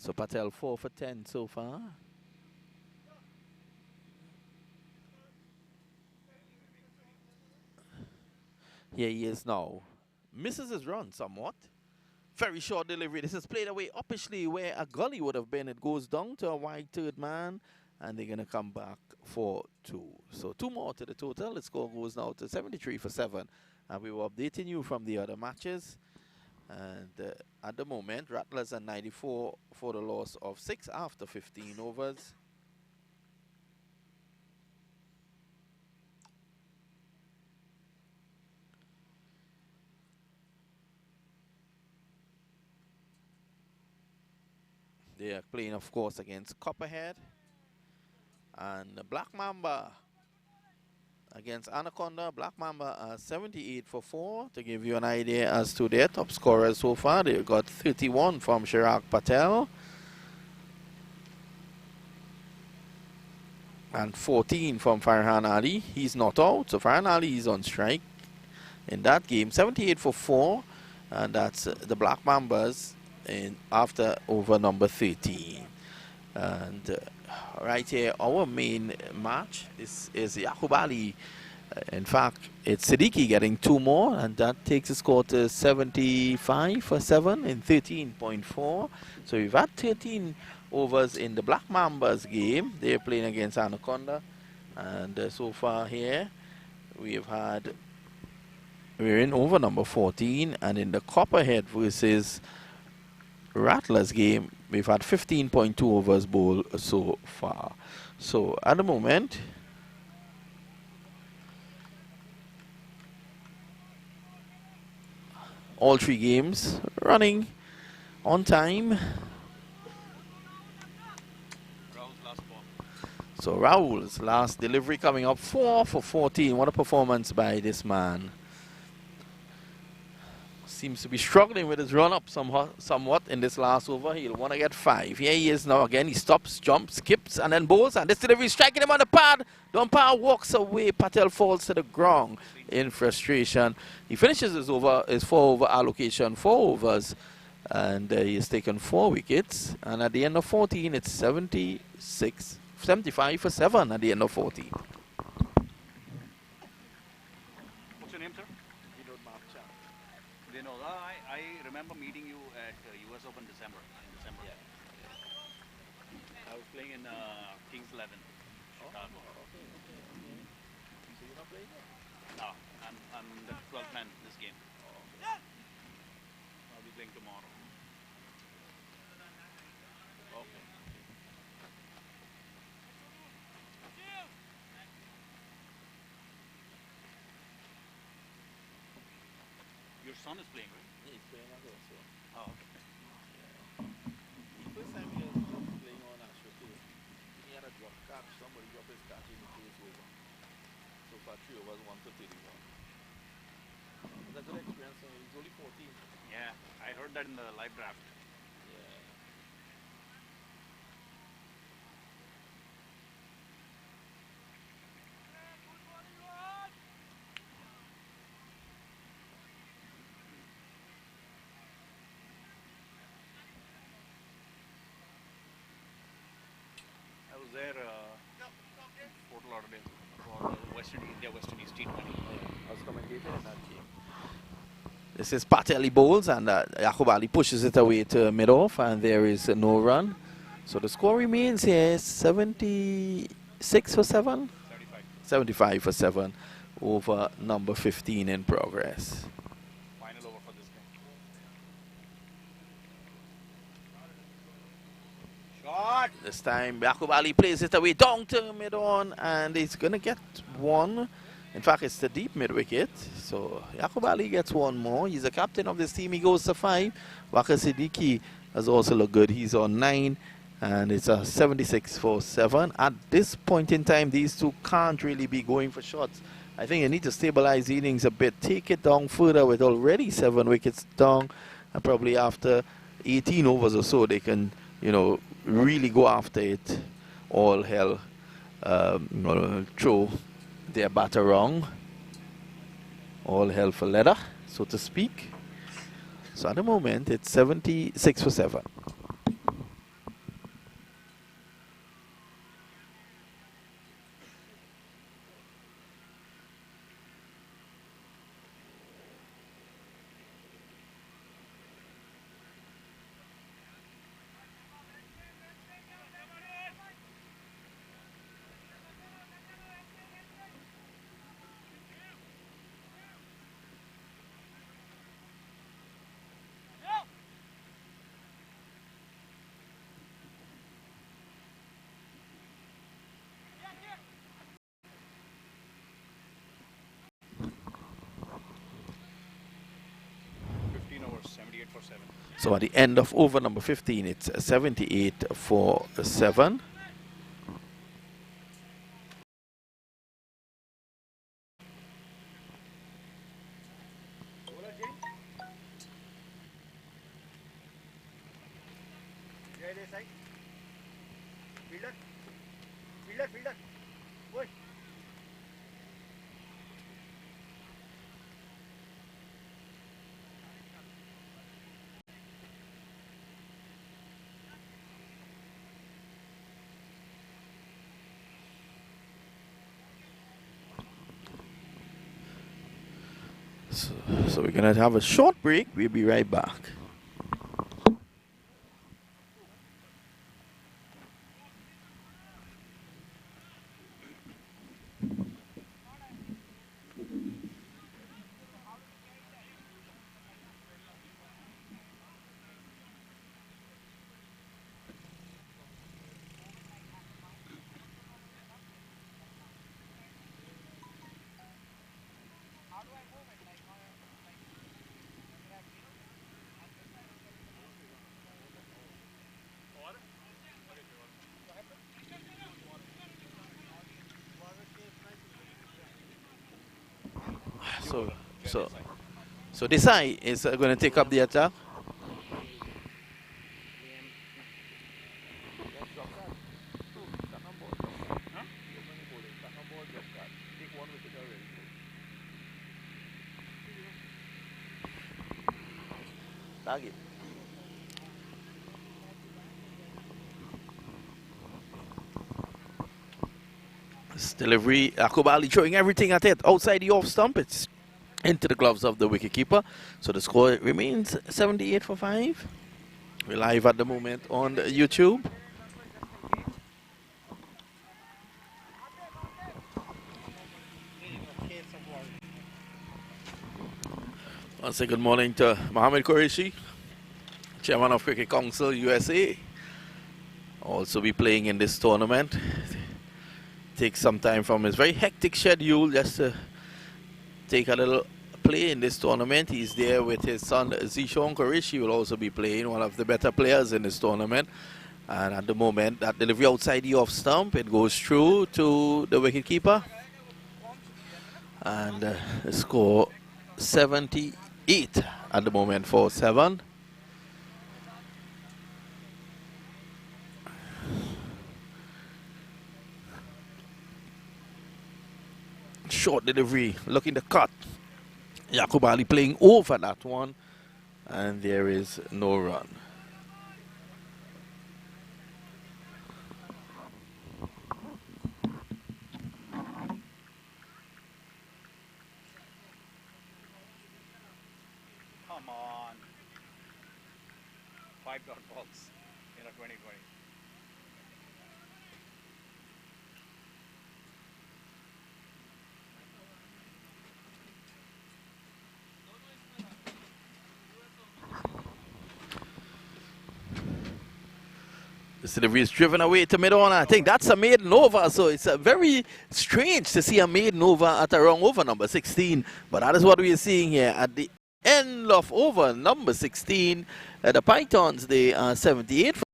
So Patel 4 for 10 so far. Here he is now. Misses his run somewhat. Very short delivery. This is played away uppishly where a gully would have been. It goes down to a wide third man, and they're going to come back for 2. So 2 more to the total. The score goes now to 73 for 7. And we were updating you from the other matches. And at the moment, Rattlers are 94 for the loss of 6 after 15 overs. They are playing, of course, against Copperhead. And Black Mamba against Anaconda. Black Mamba are 78 for 4. To give you an idea as to their top scorers so far, they've got 31 from Shiraz Patel. And 14 from Farhan Ali. He's not out, so Farhan Ali is on strike in that game. 78 for 4. And that's the Black Mambas after over number 13. And right here, our main match is Yaqub Ali. In fact, it's Siddiqui getting 2 more, and that takes the score to 75 for 7 in 13.4. So we've had 13 overs in the Black Mambas game. They're playing against Anaconda. And so far here, we're in over number 14. And in the Copperhead versus Rattlers game, we've had 15.2 overs bowled so far. So at the moment, all 3 games running on time. So Raul's last delivery coming up, 4 for 14. What a performance by this man. Seems to be struggling with his run-up somewhat in this last over. He'll want to get 5. Here he is now again. He stops, jumps, skips, and then bowls. And this delivery is striking him on the pad. The umpire walks away. Patel falls to the ground in frustration. He finishes his 4-over allocation, 4 overs. And he has taken 4 wickets. And at the end of 14, it's 75 for 7 at the end of 14. What's your name, sir? I remember meeting you at US Open in December. Yeah. I was playing in Kings 11, Chicago. Okay. So you're not playing yet? No, I'm the 12th man in this game. I'll be playing tomorrow. Okay. Your son is playing, right? He's playing as well. Oh, okay. First time he was playing on Astroturf, he had a drop catch. Somebody dropped his catch in the first over. So far, 3 overs, 1 to 31. It's a good experience. He's only 14. Yeah, I heard that in the live draft. Yeah. I was there in Fort Lauderdale for India West Indies T20. I was commentating in that game. This is Patel bowls, and Yaqub Ali pushes it away to mid-off, and there is no run. So the score remains here 76 for 7? 75 for 7 over number 15 in progress. Final over for this game. Shot! This time, Yaqub Ali plays it away down to mid-on, and he's going to get 1. In fact, it's the deep mid-wicket. So Yaqub Ali gets 1 more. He's the captain of this team. He goes to 5. Waqar Siddiqui has also looked good. He's on 9. And it's a 76 for 7. At this point in time, these two can't really be going for shots. I think they need to stabilize the innings a bit. Take it down further with already 7 wickets down. And probably after 18 overs or so, they can, really go after it. All hell, throw their bat around. All hell for leather, so to speak. So at the moment, it's 76 for 7. 78 for 7. So at the end of over number 15, it's 78 for 7. So we're going to have a short break. We'll be right back. So this eye is going to take up the attack. Target. This delivery, Akobali throwing everything at it outside the off stump. It's into the gloves of the wicketkeeper. So the score remains 78 for 5. We're live at the moment on YouTube. I'll say good morning to Mohammed Qureshi, Chairman of Cricket Council USA. Also be playing in this tournament. Take some time from his very hectic schedule just to take a little play in this tournament. He's there with his son Zishon Qureshi, will also be playing, one of the better players in this tournament. And at the moment, that delivery outside the off stump, it goes through to the wicketkeeper. And the score 78 at the moment for 7. Short delivery, looking to cut. Yaqub Ali playing over that one, and there is no run. Come on. 5 dot balls in a 2020. This delivery is driven away to mid-on. I think that's a maiden over, so it's very strange to see a maiden over at a wrong over number 16. But that is what we are seeing here at the end of over number 16. The Pythons, they are 78 for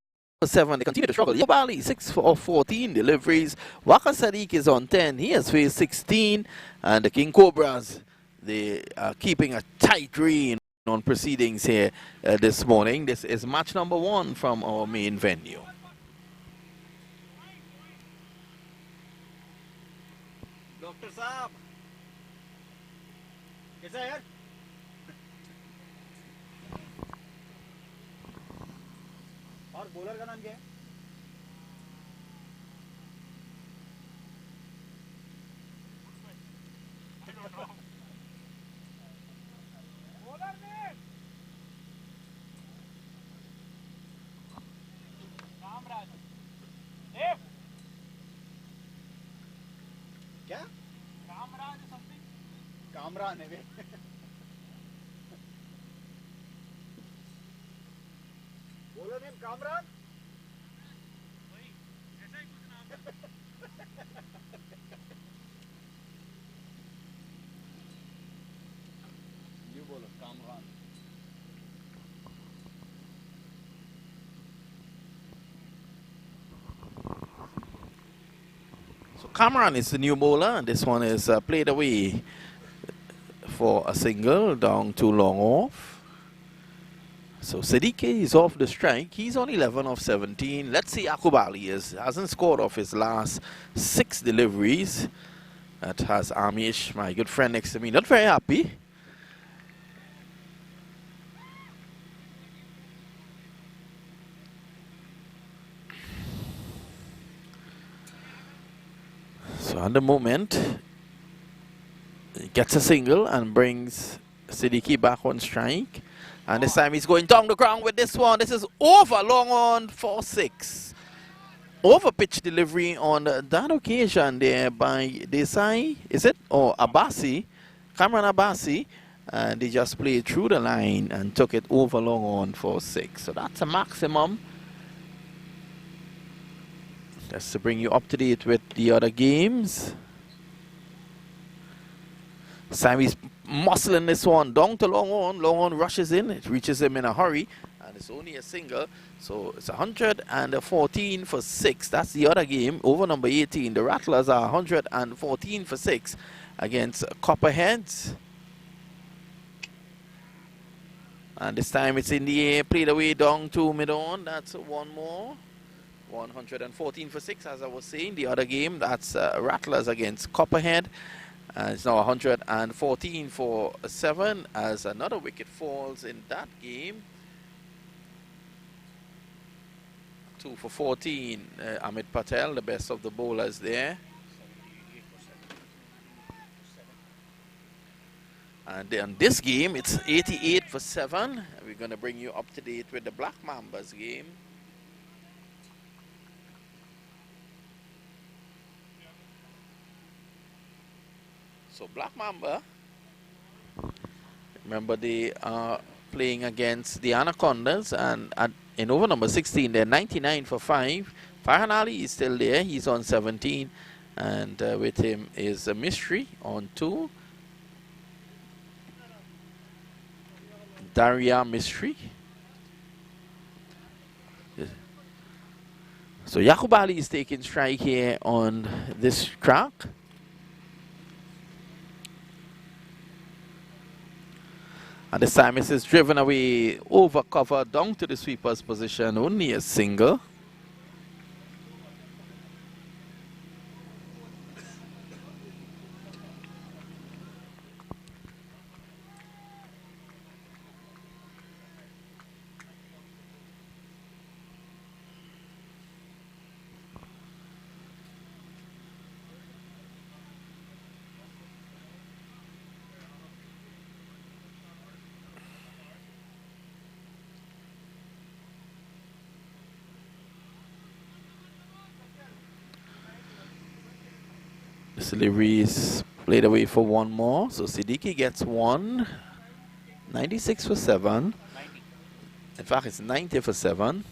7. They continue to struggle. Yabali, 6 for 14 deliveries. Waka Sadiq is on 10. He has faced 16. And the King Cobras, they are keeping a tight rein on proceedings here this morning. This is match number 1 from our main venue. Doctor Saab, कैसा है यार? और bowler का नाम क्या है? Bowler ने Kamaraj F क्या? कामराज something? कामरान है वे बोलो नेम कामरान वही ऐसा ही कुछ नाम है यू बोलो Kamran Cameron is the new bowler, and this one is played away for a single, down too long off. So Siddiqui is off the strike. He's on 11 of 17. Let's see Yaqub Ali hasn't scored off his last 6 deliveries. That has Amish, my good friend next to me, not very happy. So at the moment, he gets a single and brings Siddiqui back on strike. And this time he's going down the ground with this one. This is over, long on for 6. Over pitch delivery on that occasion there by Desai, is it? Or Abbasi, Cameron Abbasi. And they just played through the line and took it over long on for 6. So that's a maximum. Just to bring you up to date with the other games. Sammy's muscling this one down to long on. Long on rushes in. It reaches him in a hurry. And it's only a single. So it's 114 for 6. That's the other game. Over number 18. The Rattlers are 114 for 6 against Copperheads. And this time it's in the air. Played away down to mid-on. That's one more. 114 for 6, as I was saying. The other game, that's Rattlers against Copperhead. It's now 114 for 7 as another wicket falls in that game. 2 for 14, Amit Patel, the best of the bowlers there. And then this game, it's 88 for 7. We're going to bring you up to date with the Black Mambas game. So Black Mamba, remember they are playing against the Anacondas, and in over number 16 they're 99 for 5. Farhan Ali is still there, he's on 17, and with him is a Mystery on 2. Daria Mystery. So Yaqub Ali is taking strike here on this track. And this time it is driven away over cover down to the sweeper's position, only a single. This delivery is played away for one more. So Siddiqui gets 1. 96 for 7. 90. In fact, it's 90 for 7.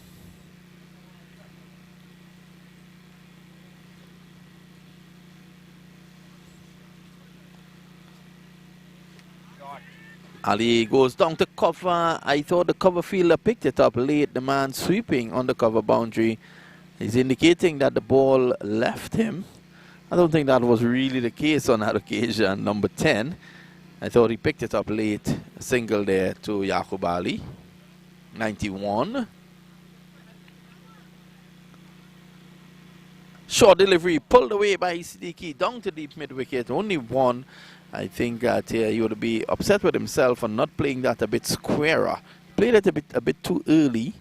Ali goes down to cover. I thought the cover fielder picked it up late. The man sweeping on the cover boundary. He's indicating that the ball left him. I don't think that was really the case on that occasion. Number 10. I thought he picked it up late. A single there to Yaqub Ali. 91. Short delivery pulled away by Siddiqui down to deep mid wicket. Only 1. I think that he would be upset with himself for not playing that a bit squarer. Played it a bit too early.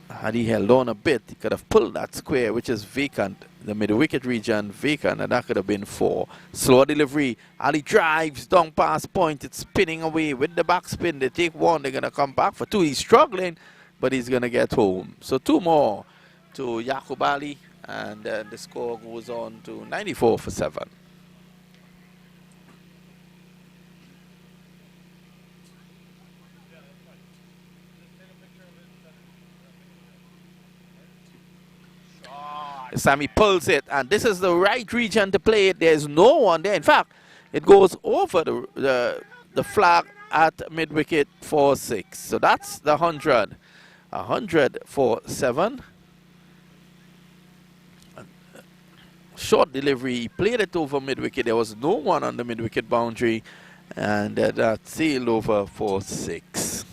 Had he held on a bit, he could have pulled that square, which is vacant, the mid-wicket region vacant, and that could have been 4. Slow delivery. Ali drives down past point. It's spinning away with the backspin. They take 1. They're going to come back for 2. He's struggling, but he's going to get home. So 2 more to Yaqub Ali, and the score goes on to 94 for 7. Sammy pulls it, and this is the right region to play it. There's no one there. In fact, it goes over the flag at mid-wicket for 6. So that's the 100. 100 for 7. short delivery. He played it over mid-wicket. There was no one on the mid-wicket boundary, and that sailed over for 6.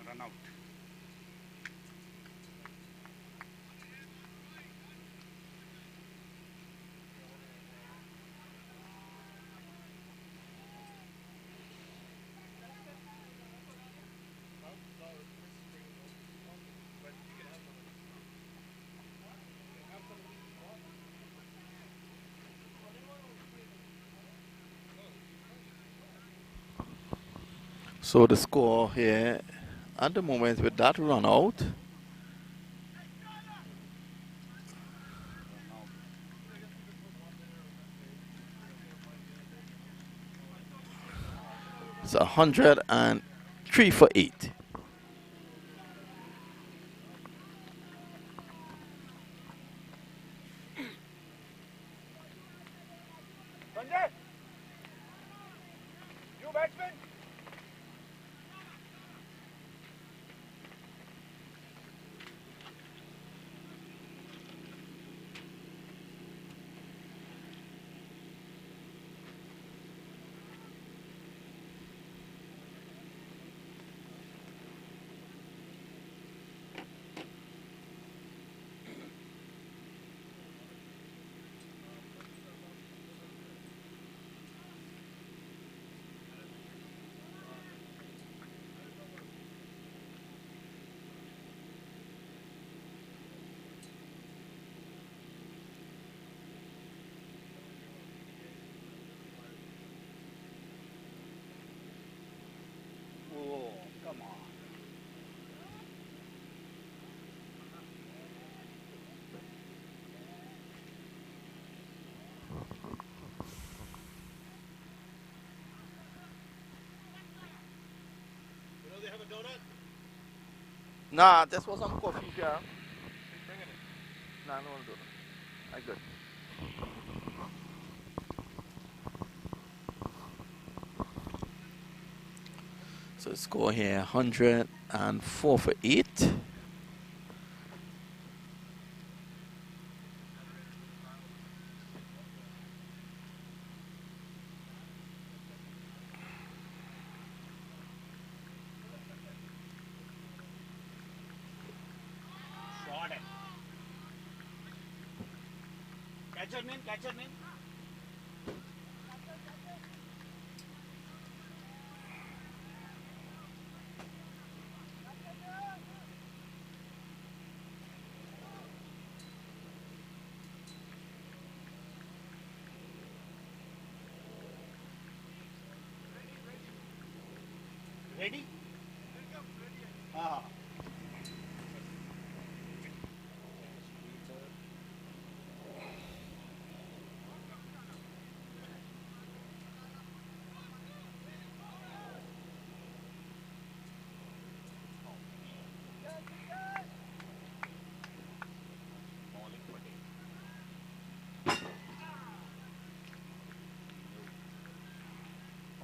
Run out. So the score here at the moment with that run out, it's 103 for 8. Sanjay, you batsman. Oh, come on. You know they have a donut? Nah, this was some coffee here. Nah, no, no, no. I good. So score here 104 for 8. Shot it. Catcher name, catcher name. Ready? Ah.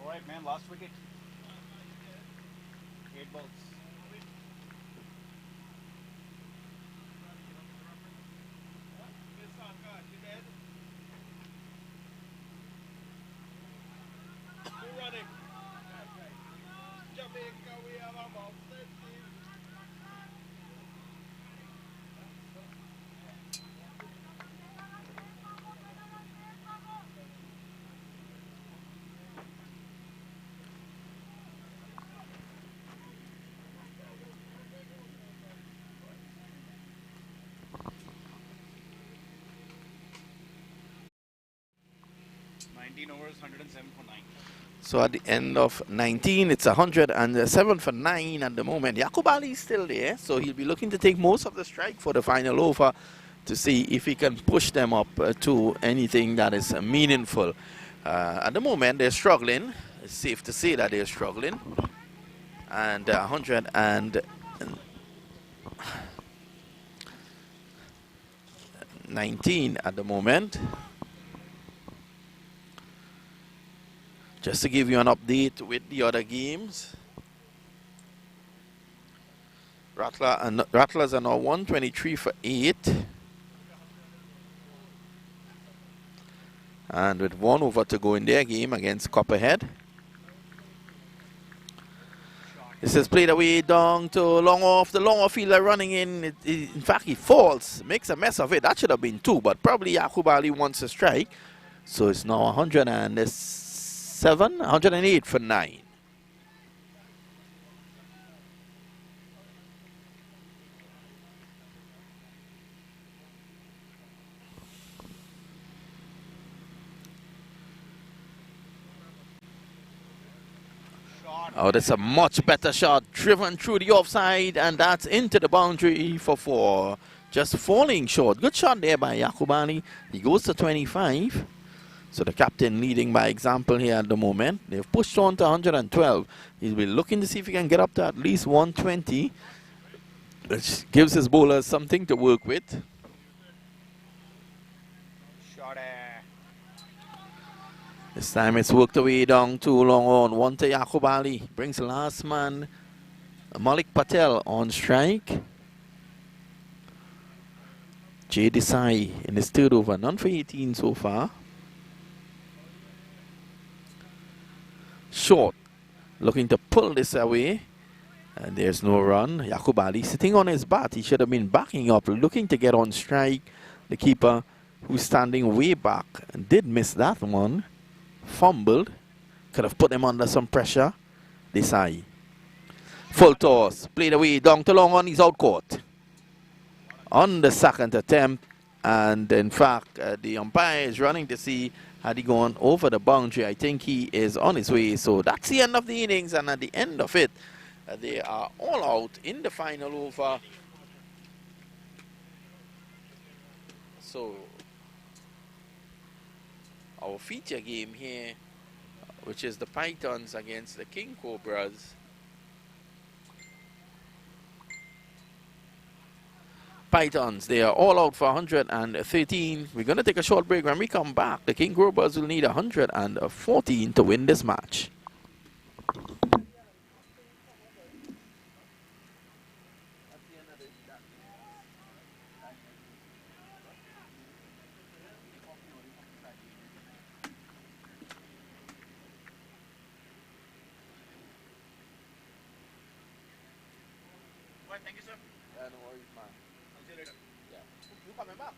All right, man. Last wicket. 8 balls. Overs, 107 for 9. So at the end of 19, it's 107 for 9 at the moment. Yaqub Ali is still there, so he'll be looking to take most of the strike for the final over to see if he can push them up to anything that is meaningful. At the moment, they're struggling. It's safe to say that they're struggling. And 119 at the moment. Just to give you an update with the other games. Rattlers are now 123 for 8. And with 1 over to go in their game against Copperhead. This is played away down to long off. The long off fielder running in. In fact, he falls. Makes a mess of it. That should have been 2, but probably Yaqub Ali wants a strike. So it's now 107, 108 for 9. Oh, that's a much better shot. Driven through the offside, and that's into the boundary for 4. Just falling short. Good shot there by Yaqub Ali. He goes to 25. So the captain leading by example here at the moment. They've pushed on to 112. He'll be looking to see if he can get up to at least 120. Which gives his bowlers something to work with. Shot. This time it's worked away down too long on. 1 to Yaqub Ali. Brings the last man, Malik Patel, on strike. Jay Desai in his third over. None for 18 so far. Short. Looking to pull this away. And there's no run. Yaqub Ali sitting on his bat. He should have been backing up, looking to get on strike. The keeper, who's standing way back, did miss that one. Fumbled. Could have put him under some pressure. Desai. Full toss. Played away. Down to long on. He's out caught. On the second attempt. And in fact, the umpire is running to see had he gone over the boundary. I think he is on his way. So that's the end of the innings. And at the end of it, they are all out in the final over. So our feature game here, which is the Pythons against the King Cobras. Pythons, they are all out for 113. We're going to take a short break. When we come back, the King Cobras will need 114 to win this match. Thank you, sir. Yeah, no worries, man. I'll see you later. Yeah. You coming back?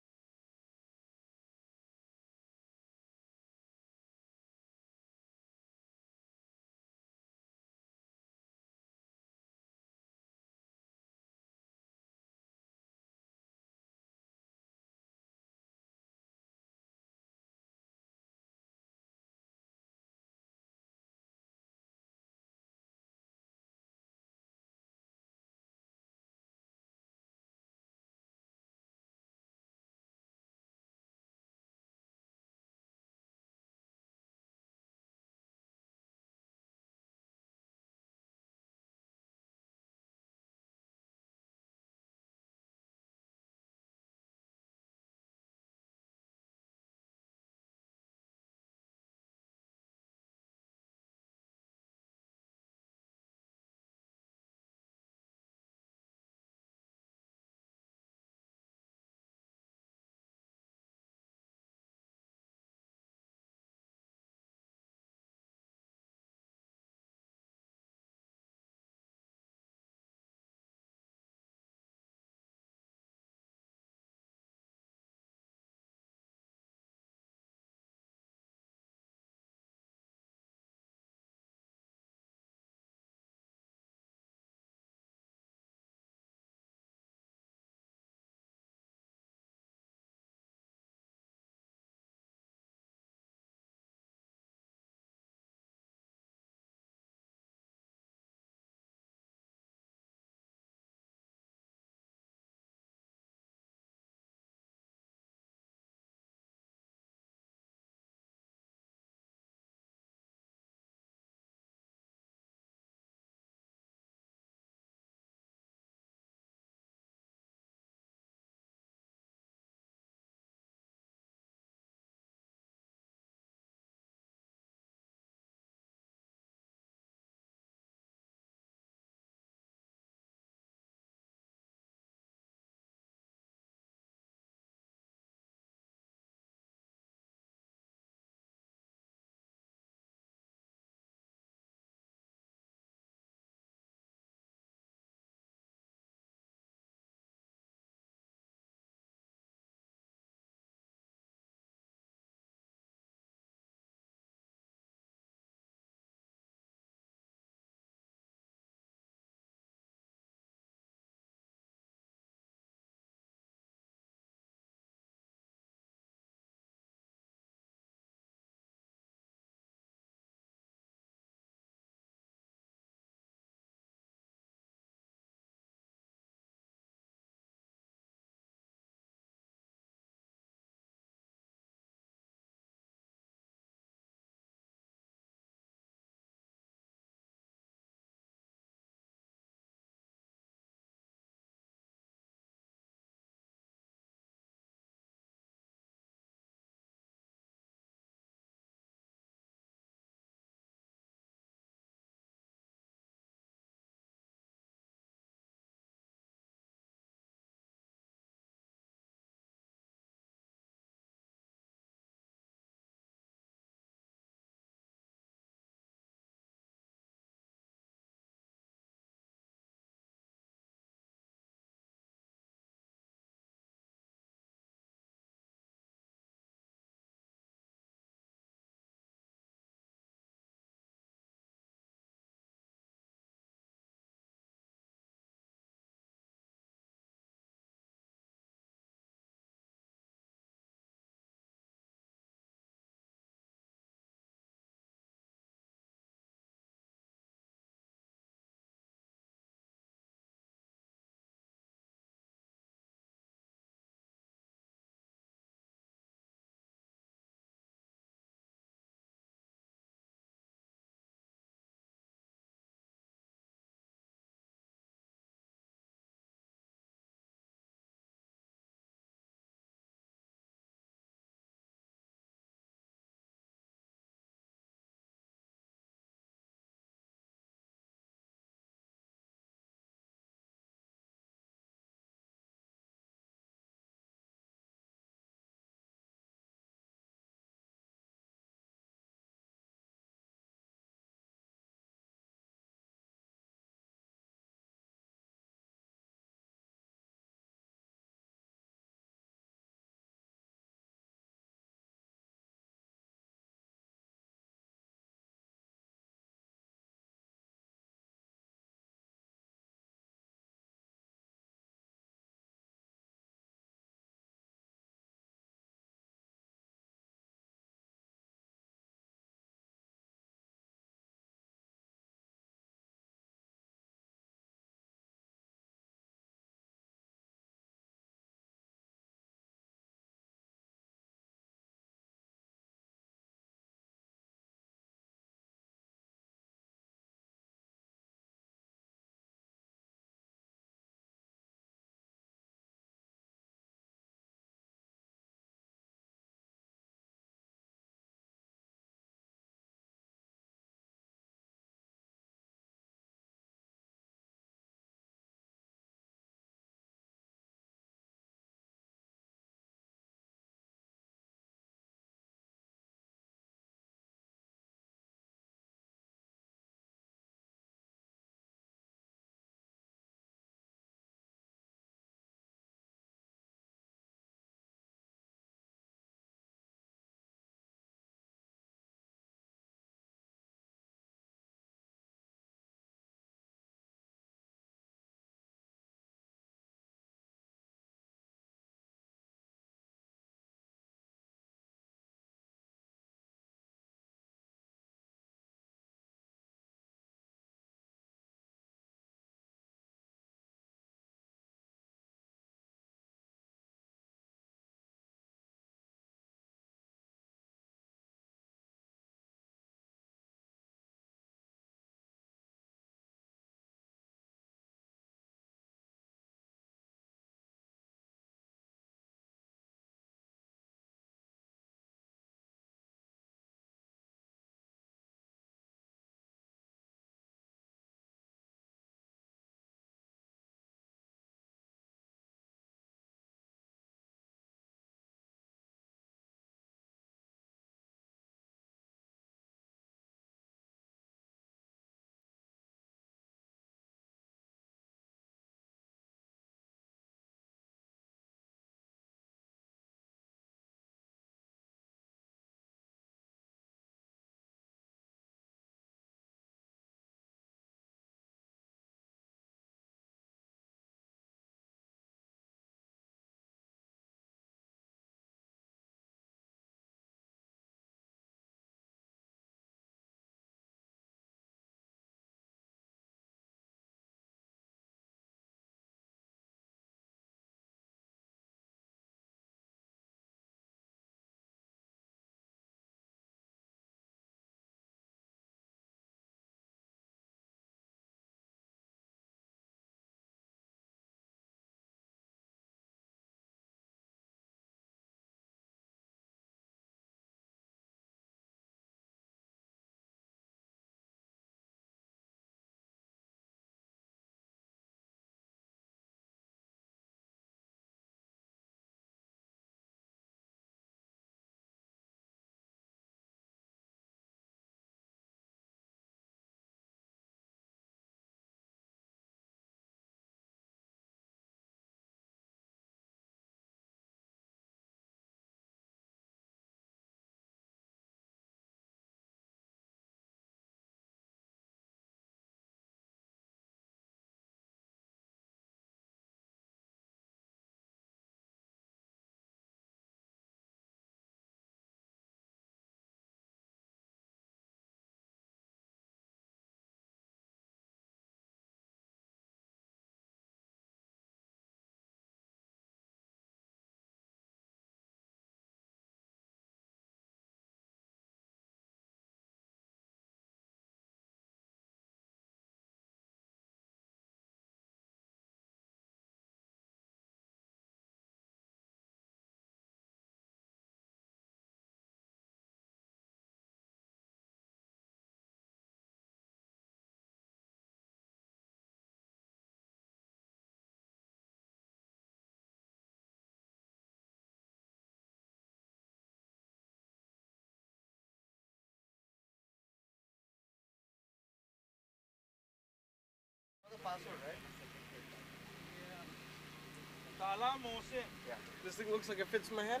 This thing looks like it fits my head.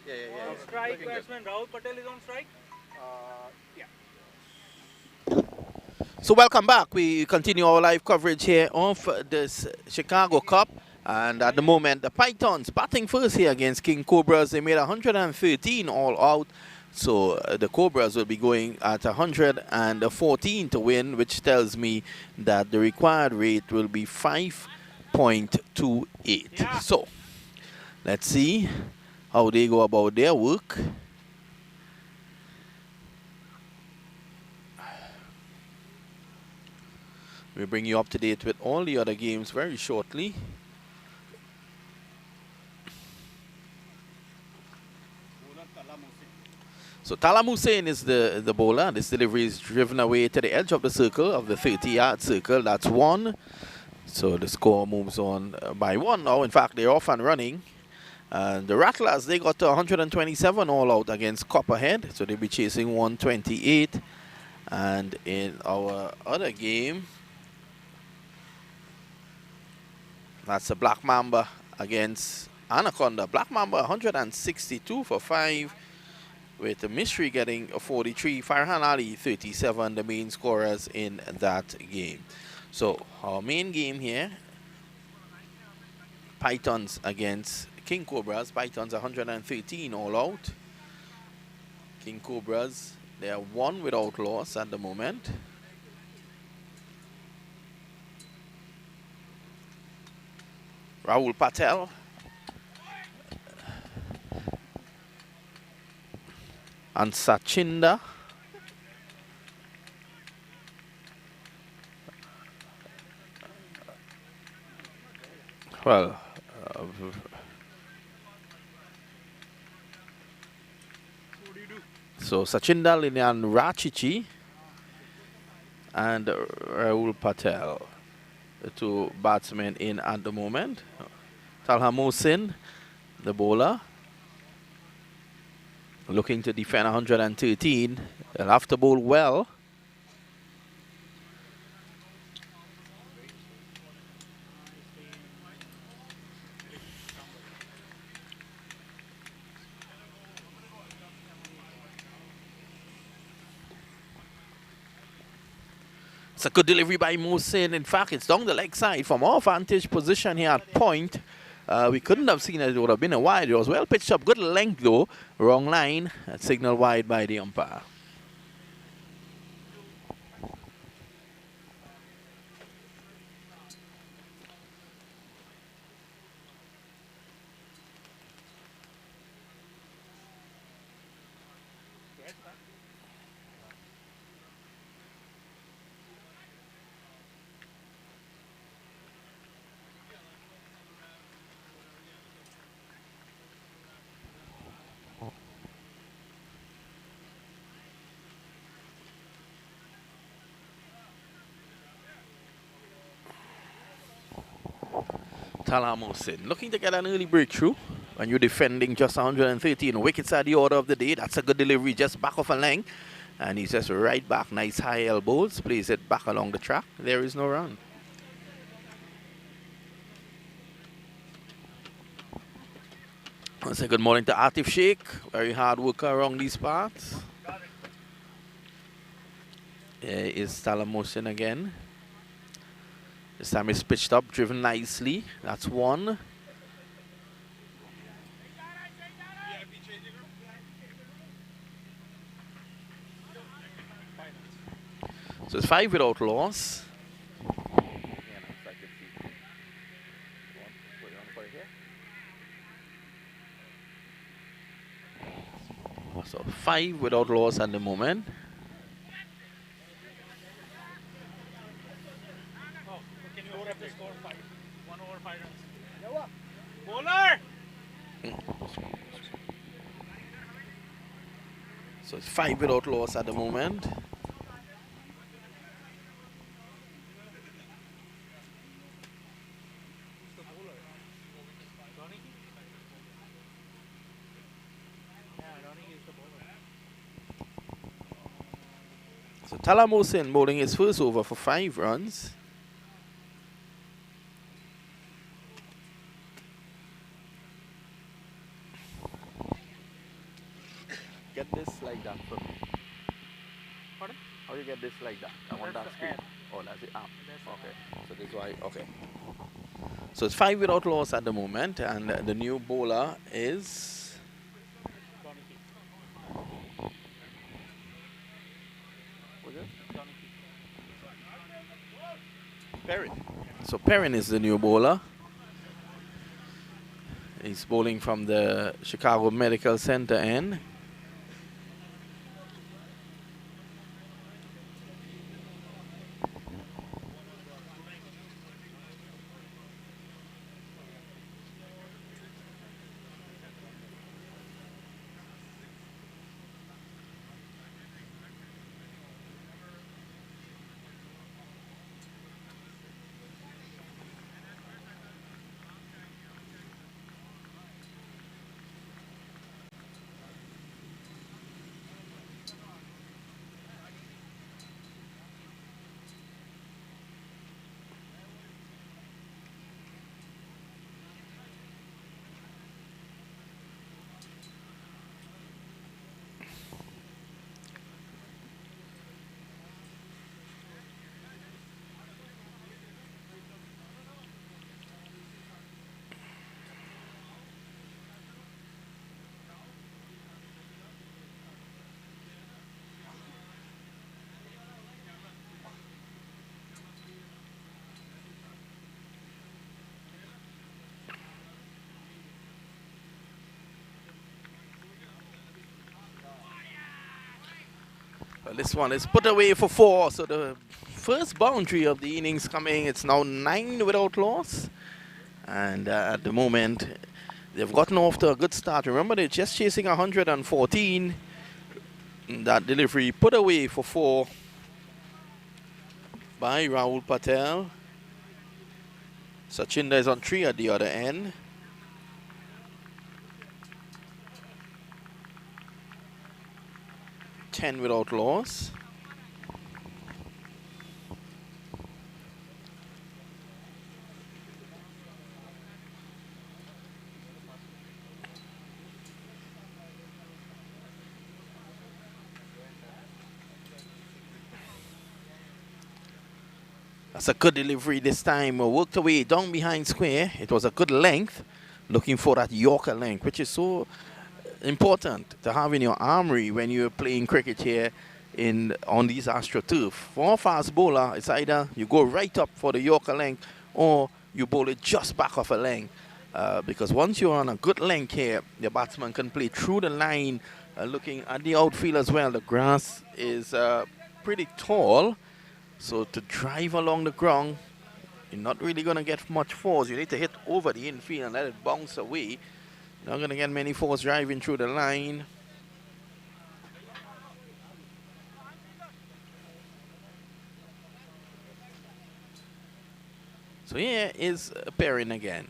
Yeah. On strike, batsman Rahul Patel is on strike. Yeah. So welcome back. We continue our live coverage here of this Chicago Cup. And at the moment, the Pythons batting first here against King Cobras. They made 113 all out. So the Cobras will be going at 114 to win, which tells me that the required rate will be 5.28. Yeah. So let's see how they go about their work. We'll bring you up to date with all the other games very shortly. So Talam Hussein is the bowler. This delivery is driven away to the edge of the circle, of the 30-yard circle. That's one. So the score moves on by one now. In fact, they're off and running. The Rattlers, they got to 127 all out against Copperhead. So they'll be chasing 128. And in our other game, that's a Black Mamba against Anaconda. Black Mamba 162 for 5. With the Mystery getting a 43, Farhan Ali 37, the main scorers in that game. So our main game here, Pythons against King Cobras. Pythons 113 all out. King Cobras, they are 1 without loss at the moment. Rahul Patel. And Sachinda. Well, so Sachinda, Linian Rachichi, and Rahul Patel, the two batsmen in at the moment. Talha Mohsin, the bowler, looking to defend 113. They'll have to bowl well. It's a good delivery by Mohsin. In fact, it's down the leg side. From our vantage position here at point, we couldn't have seen it. It would have been a wide. It was well pitched up. Good length, though. Wrong line. Signal wide by the umpire. Talha Mohsin looking to get an early breakthrough. When you're defending just 113 wickets are the order of the day. That's a good delivery just back off a length. And he's just right back. Nice high elbows. Plays it back along the track. There is no run. I'll say good morning to Atif Sheikh. Very hard worker around these parts. There is Talha Mohsin again. This time it's pitched up, driven nicely. That's one. So it's 5 without loss. So 5 without loss at the moment. So it's 5 without loss at the moment. So Talha Mohsin bowling his first over for 5 runs. Get this like that for me. Pardon? How you get this like that? I want That's that the screen. air. Oh, that's it. Ah, That's the okay. So this is why. Okay. So it's 5 without loss at the moment, and the new bowler is Johnny Key. what's it? Johnny Key. Perrin. So Perrin is the new bowler. He's bowling from the Chicago Medical Center end. Well, this one is put away for 4. So the first boundary of the innings coming. It's now 9 without loss. And at the moment, they've gotten off to a good start. Remember, they're just chasing 114. That delivery put away for 4 by Rahul Patel. Sachinda is on 3 at the other end. Ten without loss. That's a good delivery this time. Worked away down behind square. It was a good length. Looking for that Yorker length, which is so important to have in your armory when you're playing cricket here on these Astroturf. For a fast bowler, it's either you go right up for the Yorker length or you bowl it just back off a length. Because once you're on a good length here, the batsman can play through the line. Looking at the outfield as well, the grass is pretty tall. So to drive along the ground, you're not really going to get much force. You need to hit over the infield and let it bounce away. Not going to get many force driving through the line. So here is Perrin again.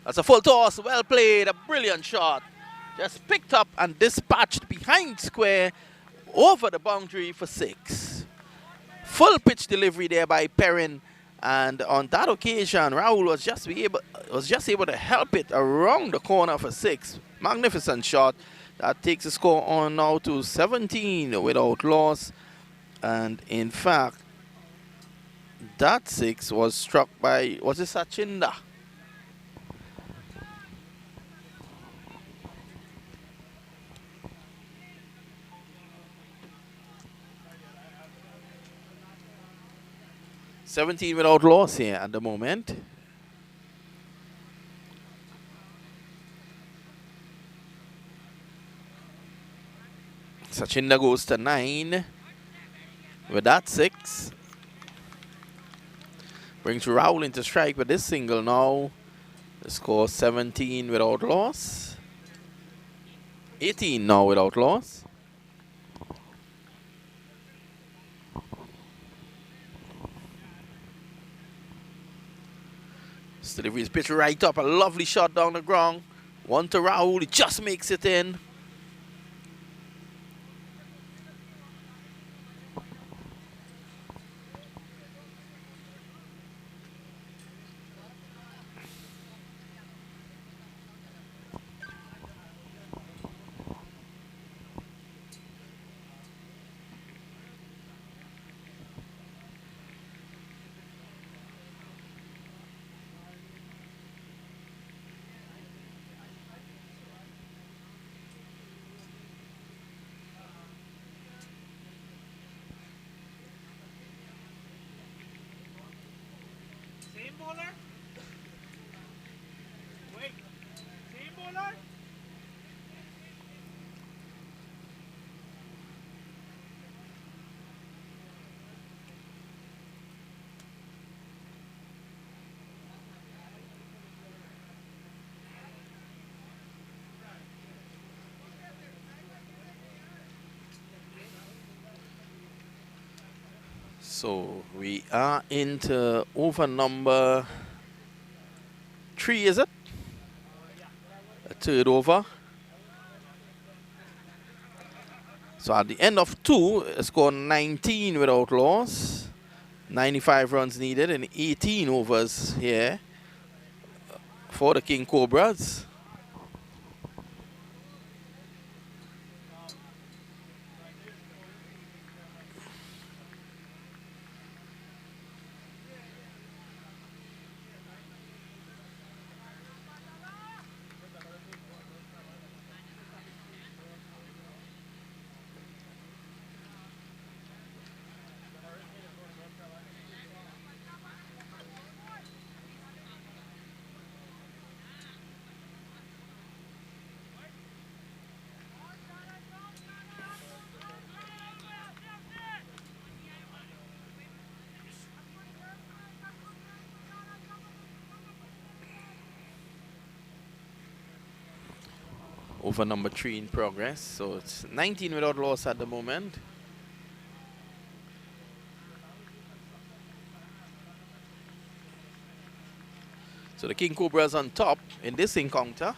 That's a full toss. Well played. A brilliant shot. Just picked up and dispatched behind square over the boundary for 6. Full pitch delivery there by Perrin. And on that occasion, Rahul was just able to help it around the corner for 6. Magnificent shot. That takes the score on now to 17 without loss. And in fact, that 6 was struck by, was it Sachinda? $17 without loss here at the moment. Sachinda goes to 9 with that 6. Brings Rahul into strike with this single now. The score 17 without loss. 18 now without loss. Delivery is pitched right up. A lovely shot down the ground. One to Rahul. He just makes it in. bowler. Wait. Same bowler. So we are into over number 3, is it? A third over. So at the end of 2, a score 19 without loss. 95 runs needed in 18 overs here for the King Cobras. Over number 3 in progress. So it's 19 without loss at the moment. So the King Cobras on top in this encounter.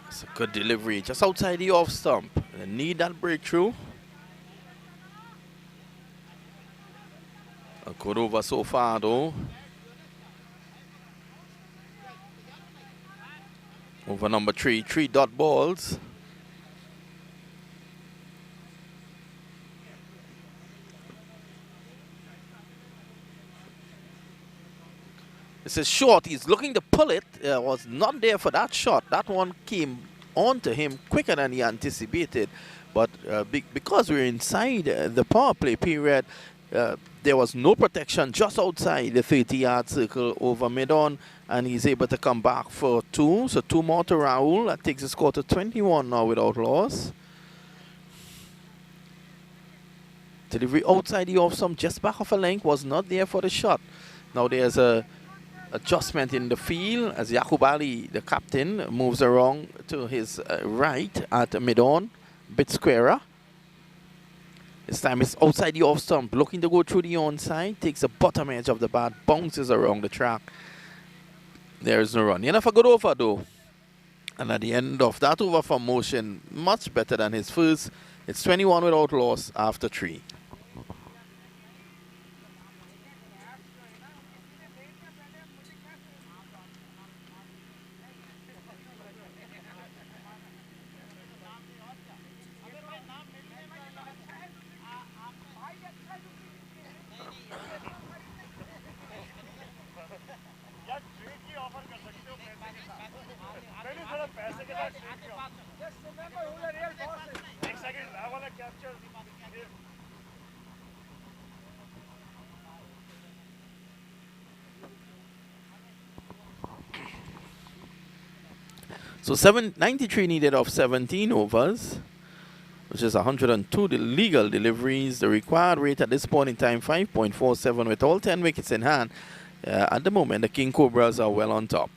It's a good delivery just outside the off stump. They need that breakthrough. A good over so far though. Over number 3, 3 dot balls. This is short. He's looking to pull it. Was not there for that shot. That one came onto him quicker than he anticipated. But because we're inside the power play period, there was no protection just outside the 30-yard circle over mid-on, and he's able to come back for 2. So 2 more to Raul. That takes the score to 21 now without loss. Delivery outside the off stump, just back of a length, was not there for the shot. Now there's a adjustment in the field as Yakub Ali, the captain, moves around to his right at mid-on, bit squarer. This time it's outside the off stump, looking to go through the onside, takes the bottom edge of the bat, bounces around the track. There is no run. Enough a good over though. And at the end of that over from Motion, much better than his first. It's 21 without loss after 3. So 93 needed of 17 overs, which is 102 legal deliveries. The required rate at this point in time, 5.47 with all 10 wickets in hand. At the moment, the King Cobras are well on top.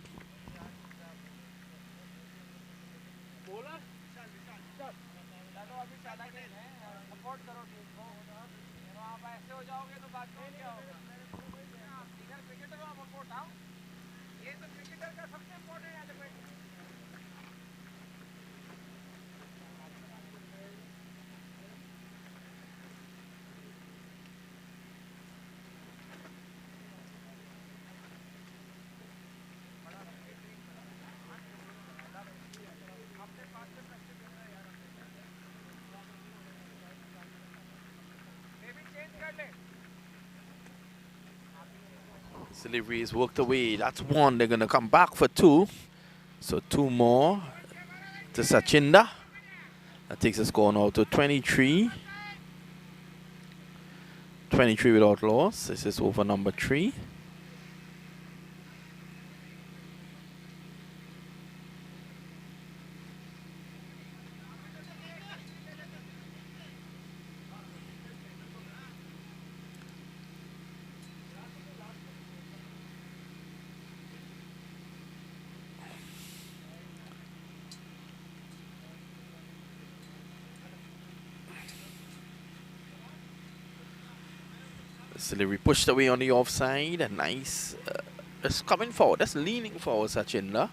Delivery is worked away. That's 1. They're going to come back for 2. So 2 more to Sachinda. That takes the score now to 23. 23 without loss. This is over number 3. This delivery pushed away on the offside. A nice. That's coming forward. That's leaning forward, Sachinda.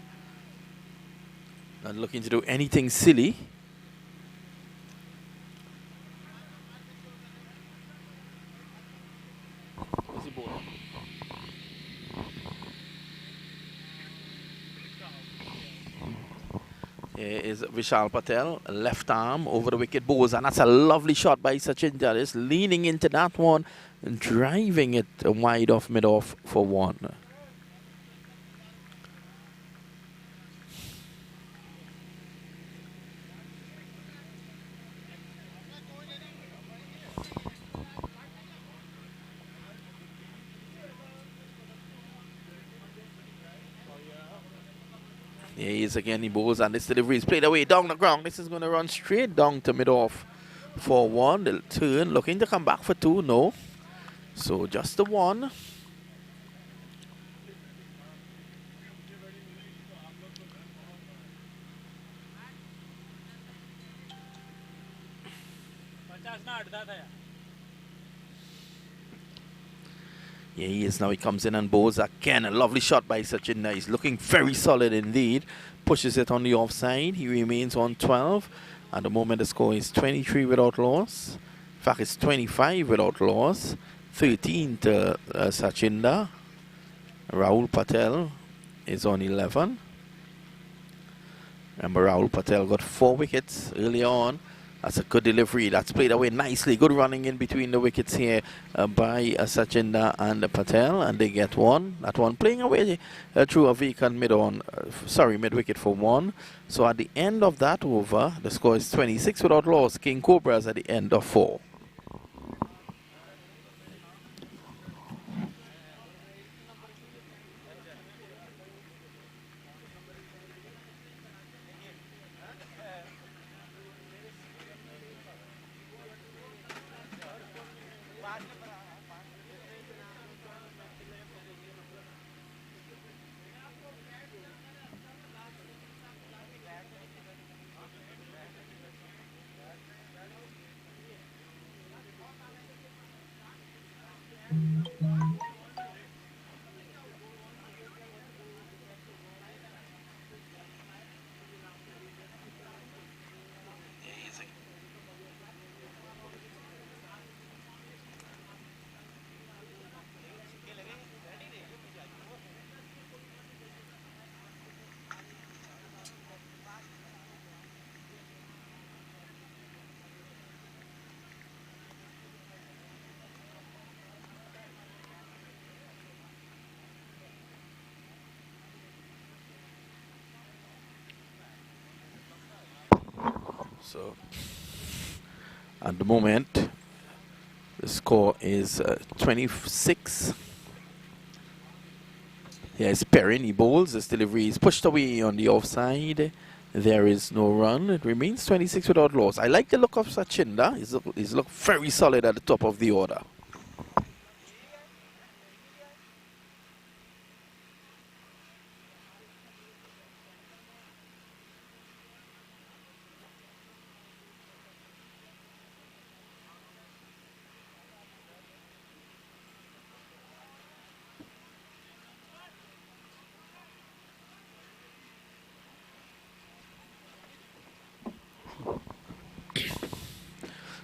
Not looking to do anything silly. Where's the ball? Here is Vishal Patel, left arm over the wicket, bows, and that's a lovely shot by Sachinda. Just leaning into that one and driving it wide off mid-off for 1. Here he is again, he bowls, and this delivery is played away down the ground. This is going to run straight down to mid-off for 1. They'll turn, looking to come back for 2. No. So just the 1. Yeah, he is now. He comes in and bowls again. A lovely shot by Sachinda. He's looking very solid indeed. Pushes it on the offside. He remains on 12. At the moment, the score is 23 without loss. In fact, it's 25 without loss. 13 to Sachinda. Rahul Patel is on 11. Remember, Rahul Patel got 4 wickets earlier on. That's a good delivery. That's played away nicely. Good running in between the wickets here by Sachinda and Patel. And they get 1. That one playing away through a vacant mid-wicket for 1. So at the end of that over, the score is 26 without loss. King Cobras at the end of 4. So at the moment, the score is 26. Here's Perrin, he bowls. This delivery is pushed away on the offside. There is no run. It remains 26 without loss. I like the look of Sachinda. He's looked very solid at the top of the order.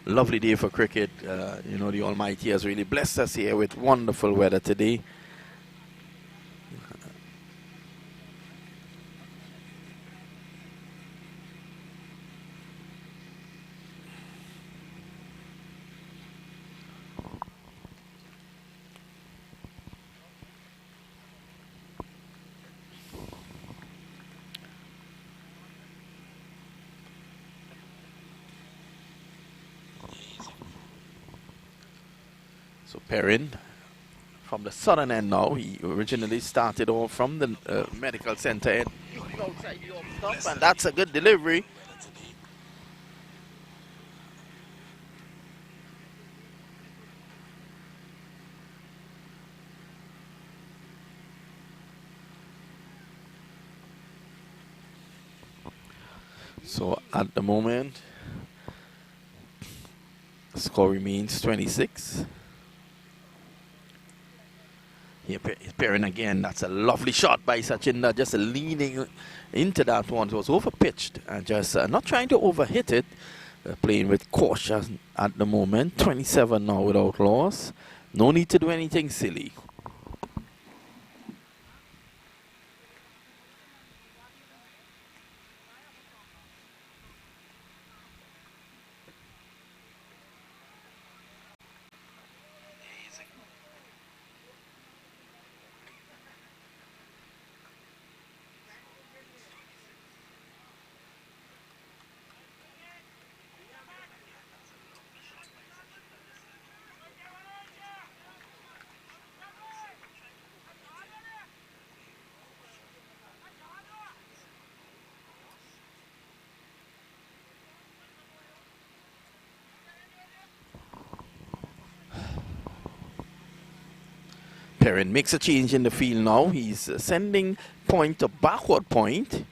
Lovely day for cricket. You know, the Almighty has really blessed us here with wonderful weather today. So Perrin from the southern end now. He originally started off from the medical center end, looking outside the off stump, and that's a good delivery. So at the moment, the score remains 26. Here, Perrin again. That's a lovely shot by Sachinda, just leaning into that one. It was overpitched and just not trying to overhit it. Playing with caution at the moment. 27 now without loss. No need to do anything silly. Perrin makes a change in the field now. He's sending point to backward point.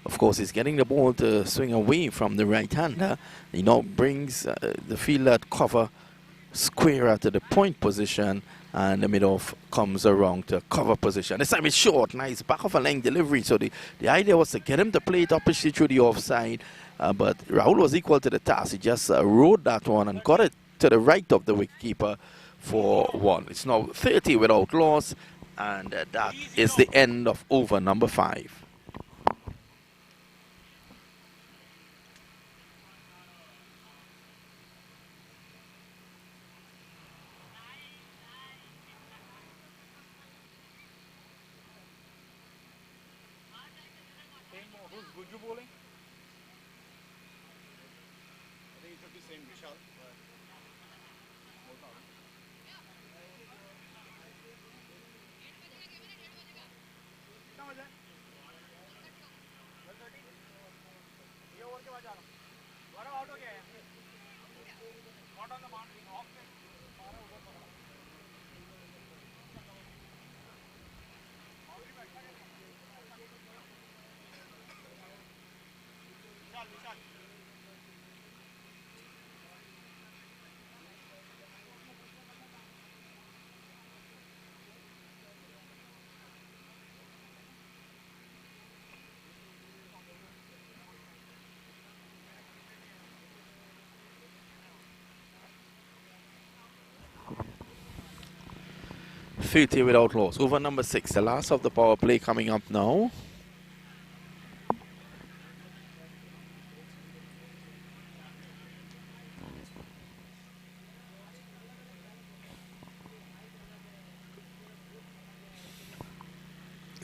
Of course, he's getting the ball to swing away from the right-hander. He now brings the fielder at cover square to the point position, and the mid-off comes around to cover position. This time it's short, nice back of a length delivery. So the idea was to get him to play it opposite through the offside, but Rahul was equal to the task. He just rode that one and got it to the right of the wicketkeeper for one. It's now 30 without loss, and that is the end of over number 5. Who's Guju bowling? I think it should be same Vishal. ये over के बाद जा रहा हूँ। बारह out हो गया है। Not on the boundary, off पे। बारह उधर पकड़ा। बाउंड्री पे अच्छा खेला। विशाल विशाल। 30 without loss. Over number 6, the last of the power play coming up now.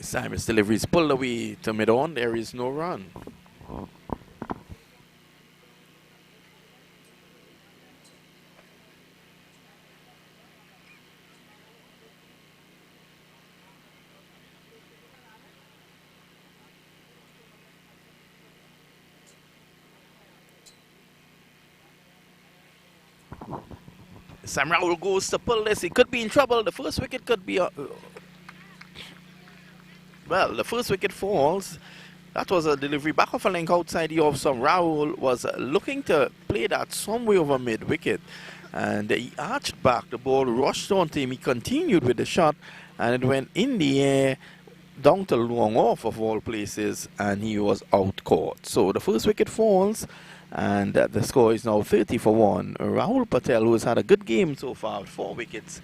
Simon's delivery is pulled away to mid-on. There is no run. Sam Rahul goes to pull this. He could be in trouble. The first wicket could be... well, the first wicket falls. That was a delivery back of a length outside the off. Sam Rahul was looking to play that somewhere over mid-wicket. And he arched back. The ball rushed onto him. He continued with the shot. And it went in the air down to long off of all places. And he was out caught. So the first wicket falls. And the score is now 30 for 1. Rahul Patel, who has had a good game so far with 4 wickets,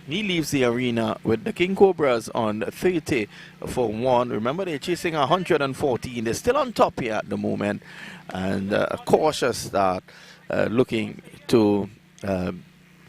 he leaves the arena with the King Cobras on 30 for 1. Remember, they're chasing 114. They're still on top here at the moment. And a cautious start, looking to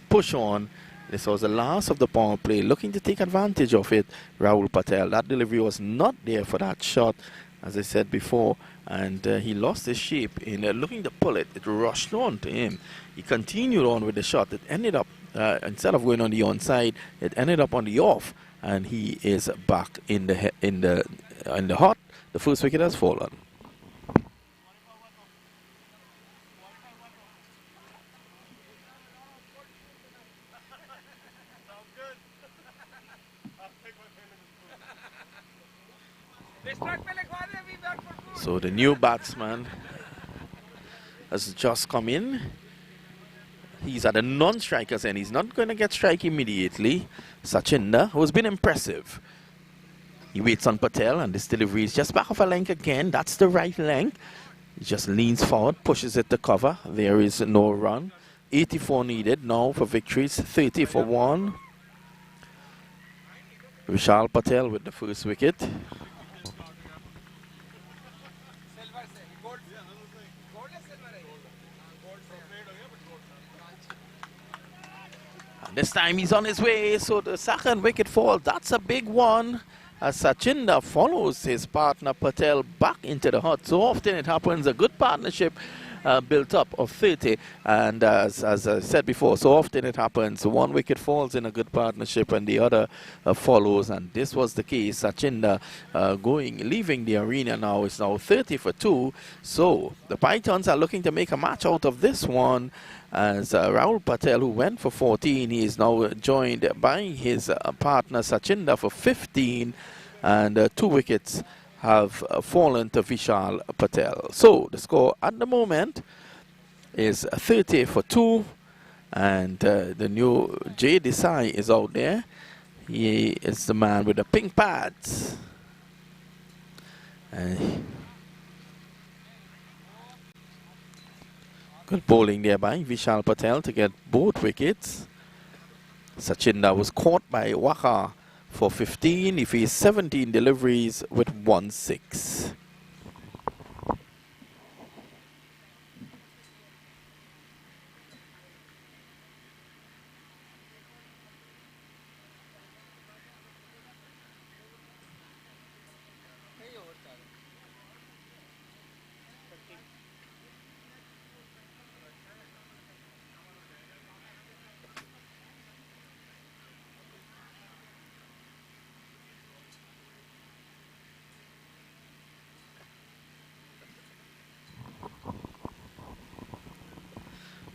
push on. This was the last of the power play, looking to take advantage of it. Rahul Patel, that delivery was not there for that shot, as I said before. And he lost his shape in looking to pull it. It rushed on to him. He continued on with the shot. It ended up instead of going on the onside, it ended up on the off, and he is back in the hot. The first wicket has fallen. So the new batsman has just come in. He's at a non-striker's end. He's not going to get strike immediately. Sachinder, who's been impressive. He waits on Patel, and this delivery is just back of a length again. That's the right length. He just leans forward, pushes it to cover. There is no run. 84 needed now for victories. 30 for 1. Vishal Patel with the first wicket. This time he's on his way, so the second wicket fall, that's a big one. As Sachinder follows his partner Patel back into the hut. So often it happens, a good partnership built up of 30. And as I said before, so often it happens, one wicket falls in a good partnership and the other follows. And this was the case. Sachinder leaving the arena now. It's now 30 for 2. So the Pythons are looking to make a match out of this one. As Rahul Patel, who went for 14, he is now joined by his partner Sachinder for 15, and 2 wickets have fallen to Vishal Patel. So the score at the moment is 30 for 2, and the new Jay Desai is out there. He is the man with the pink pads. Good bowling there by Vishal Patel to get both wickets. Sachinder was caught by Waka for 15. He faced 17 deliveries with 1 6.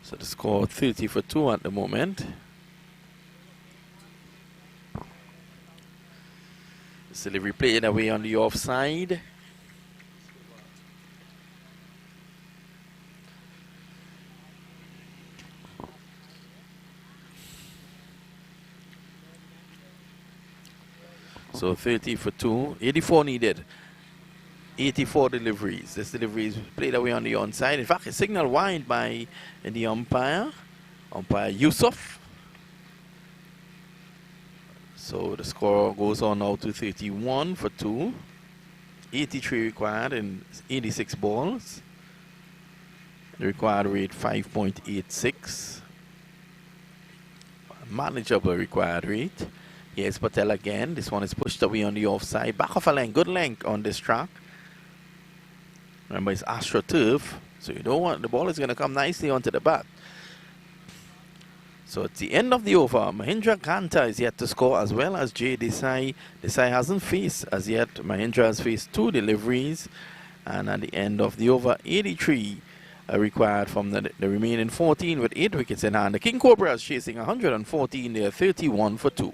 So the score 30 for 2 at the moment. This delivery played away on the offside. So 30 for 2, 84 needed. 84 deliveries. This delivery is played away on the onside. In fact, a signal wide by the umpire Yusuf. So the score goes on now to 31 for 2. 83 required in 86 balls. The required rate 5.86. Manageable required rate. Here's Patel again. This one is pushed away on the offside. Back of a length. Good length on this track. Remember, it's Astroturf, so you don't want the ball is going to come nicely onto the bat. So at the end of the over, Mahindra Kanta is yet to score as well as Jay Desai. Desai hasn't faced as yet. Mahindra has faced 2 deliveries, and at the end of the over, 83 required from the remaining 14 with 8 wickets in hand. The King Cobras chasing 114. They are 31 for 2.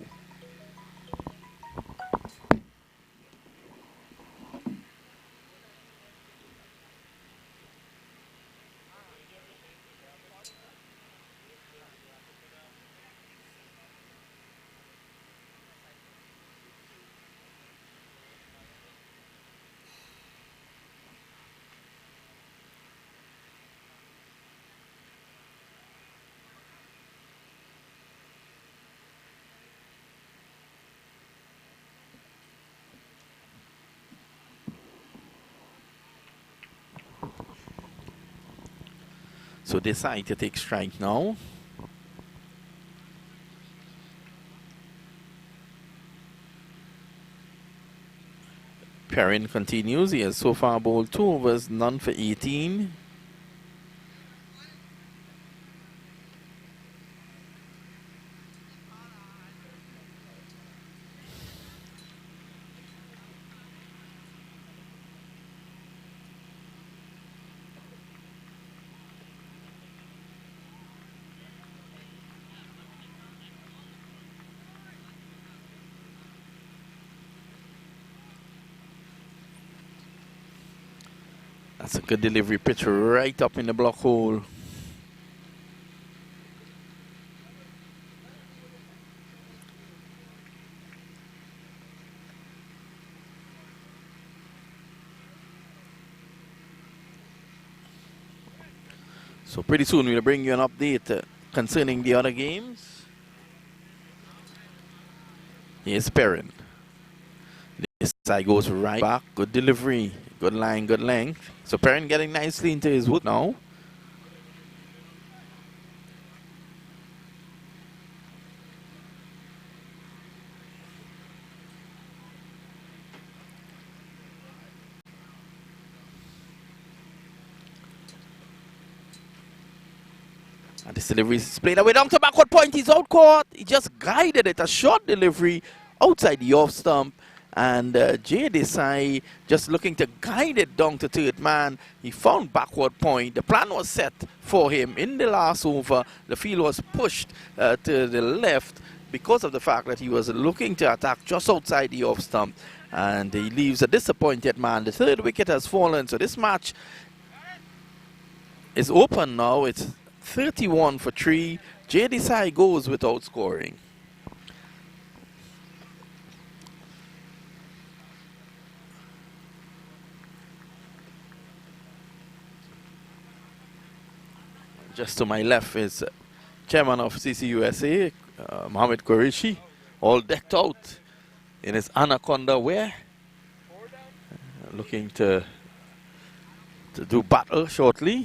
So decide to take strike now. Perrin continues. He has so far bowled 2 overs, none for 18. That's a good delivery pitch right up in the block hole. So pretty soon we'll bring you an update concerning the other games. Here's Perrin. This side goes right back. Good delivery. Good line, good length. So Perrin getting nicely into his wood now. And this delivery is played away down to backward point. He's out court. He just guided it. A short delivery outside the off stump. And Jay Desai just looking to guide it down to third man. He found backward point. The plan was set for him in the last over. The field was pushed to the left because of the fact that he was looking to attack just outside the off stump. And he leaves a disappointed man. The third wicket has fallen. So this match is open now. It's 31 for 3. Jay Desai goes without scoring. Just to my left is chairman of CCUSA, Mohammed Qureshi, all decked out in his anaconda wear, looking to do battle shortly.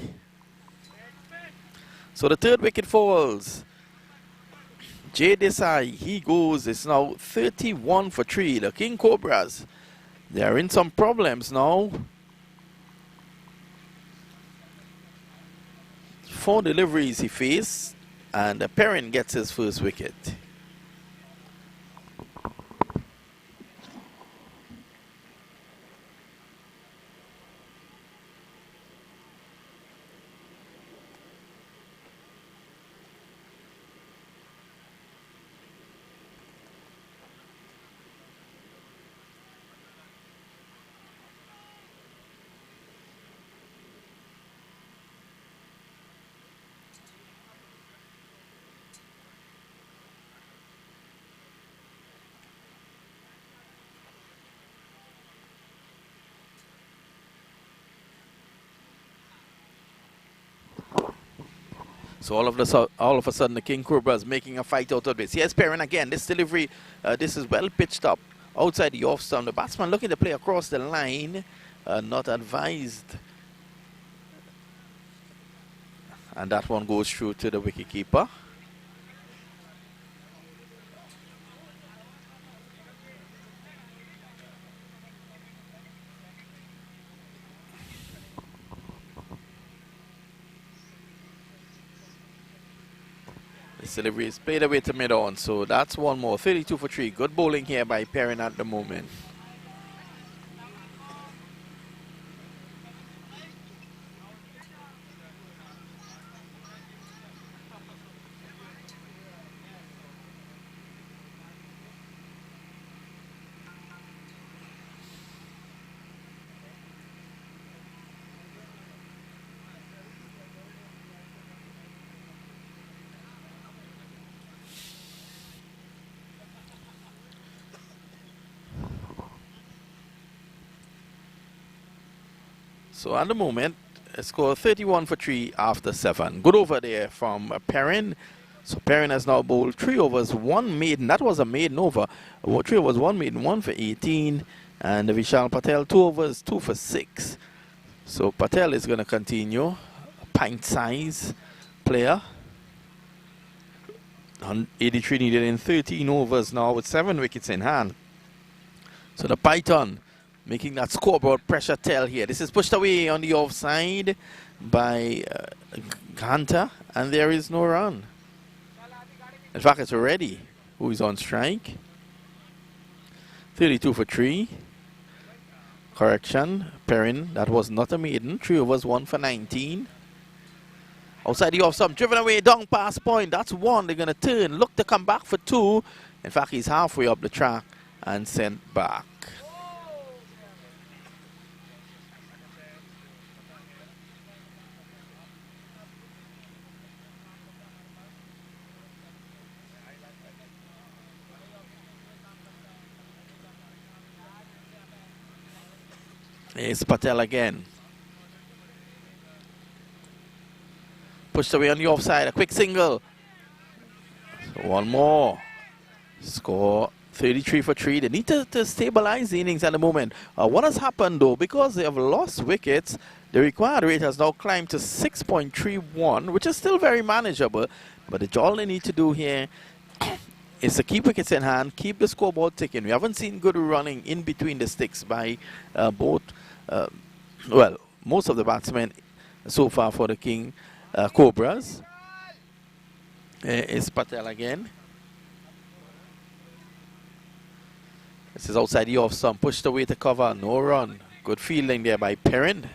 So the third wicket falls. Jay Desai, he goes. It's now 31 for 3. The King Cobras, they are in some problems now. 4 deliveries he faced, and Perrin gets his first wicket. So all of a sudden, the King Cobras making a fight out of this. Here's Perrin again. This delivery, this is well pitched up outside the off stump. The batsman looking to play across the line, not advised. And that one goes through to the wicketkeeper. This delivery is played away to mid-on, so that's one more. 32 for 3. Good bowling here by Perrin at the moment. So at the moment, a score 31 for 3 after 7. Good over there from Perrin. So Perrin has now bowled 3 overs, 1 maiden. That was a maiden over. 3 overs, 1 maiden, 1 for 18. And Vishal Patel, 2 overs, 2 for 6. So Patel is going to continue. A pint size player. 83 needed in 13 overs now with 7 wickets in hand. So the Python making that scoreboard pressure tell here. This is pushed away on the offside by Ghanta, and there is no run. In fact, it's already who is on strike. 32 for 3. Correction, Perrin, that was not a maiden. 3 overs, 1 for 19. Outside the off stump, driven away, down past point. That's 1. They're going to turn, look to come back for 2. In fact, he's halfway up the track and sent back. It's Patel again. Pushed away on the offside. A quick single. So one more. Score 33 for 3. They need to stabilize the innings at the moment. What has happened though, because they have lost wickets, the required rate has now climbed to 6.31, which is still very manageable. But all they need to do here is to keep wickets in hand, keep the scoreboard ticking. We haven't seen good running in between the sticks by both, well, most of the batsmen so far for the Cobras. It's Patel again. This is outside the off stump, pushed away to cover, no run. Good fielding there by Perrin.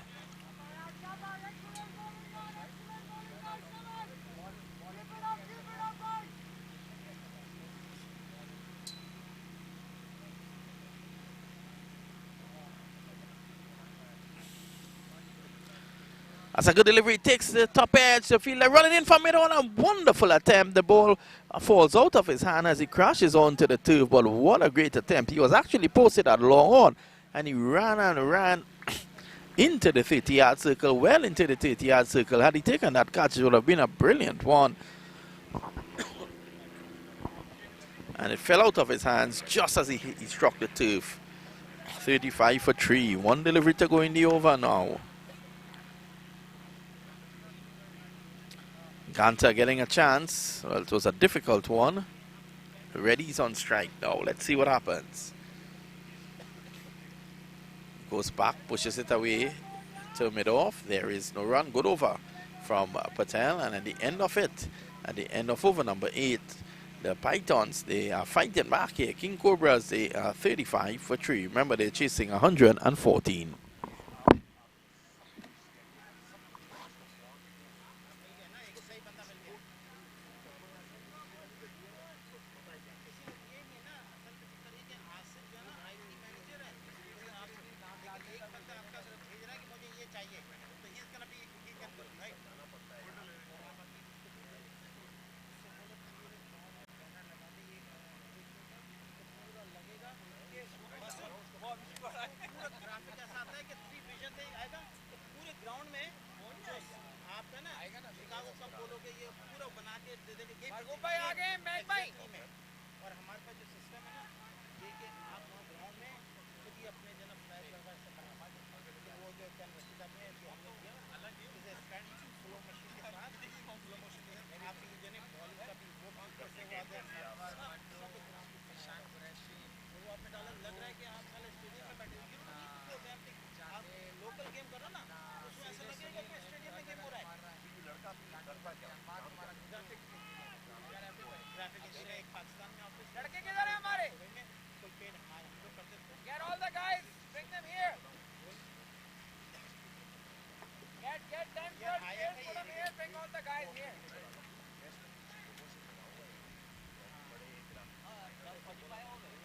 That's a good delivery, takes the top edge, the fielder running in for middle on a wonderful attempt. The ball falls out of his hand as he crashes onto the turf, but what a great attempt. He was actually posted at long on, and he ran and ran into the 30-yard circle, well into the 30-yard circle. Had he taken that catch, it would have been a brilliant one. And it fell out of his hands just as he struck the turf. 35 for 3, one delivery to go in the over now. Ganta getting a chance. Well, it was a difficult one. Reddy's on strike now. Let's see what happens. Goes back, pushes it away to mid-off. There is no run. Good over from Patel. And at the end of it, at the end of over number 8, the Pythons, they are fighting back here. King Cobras, they are 35 for 3. Remember, they're chasing 114. Get all the guys, bring them here. Get 10 12 players, put them here, bring all the guys here.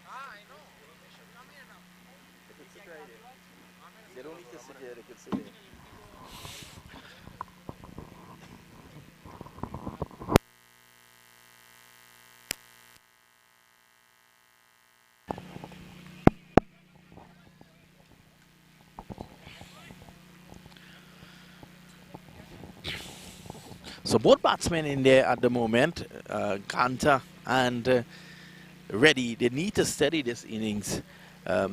I know. They should come here now. They could sit right here. They don't need to sit here, they could sit here. So both batsmen in there at the moment, Ganta and Reddy, they need to steady this innings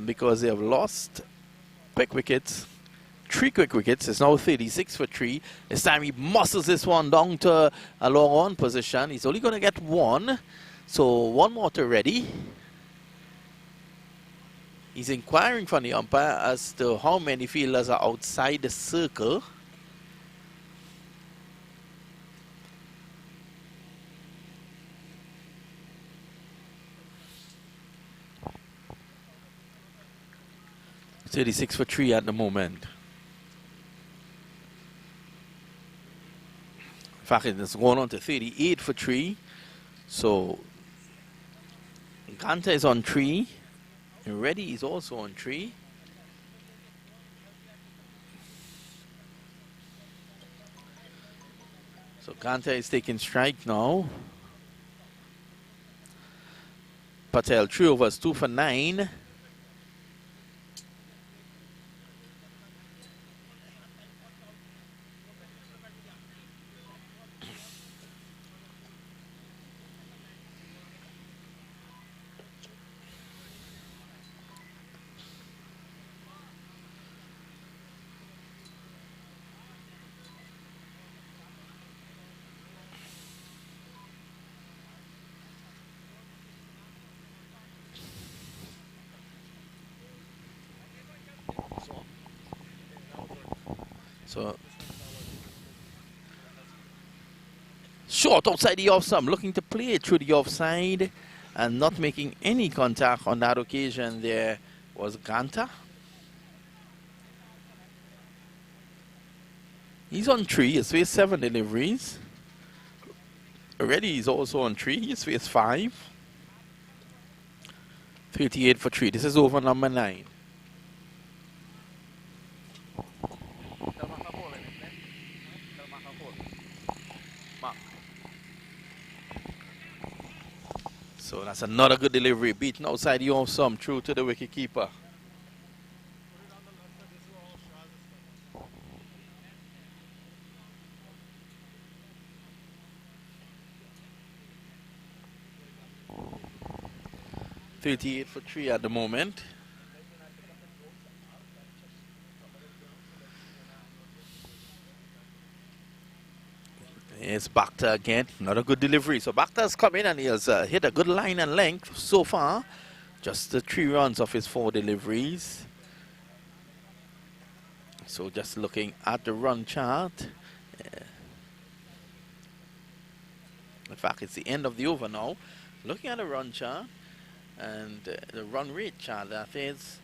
because they have lost quick wickets, 3 quick wickets. It's now 36 for 3. This time he muscles this one down to a long on position. He's only going to get 1. So 1 more to Reddy. He's inquiring from the umpire as to how many fielders are outside the circle. .36 for 3 at the moment. In fact, it's going on to 38 for 3. So Ganta is on 3. And Reddy is also on 3. So Ganta is taking strike now. Patel 3 overs, 2 for 9. So short outside the off stump, looking to play it through the offside and not making any contact on that occasion. There was Ganta. He's on 3. He's faced 7 deliveries. Already he's also on 3. He's faced 5. 38 for 3. This is over number 9. So that's another good delivery, beaten outside the off stump, through to the wicket keeper. .38 for 3 at the moment. It's Bhakta again, not a good delivery. So Bhakta's come in and he has hit a good line and length so far. Just the 3 runs of his 4 deliveries. So just looking at the run chart. In fact, it's the end of the over now. Looking at the run chart and the run rate chart, that is.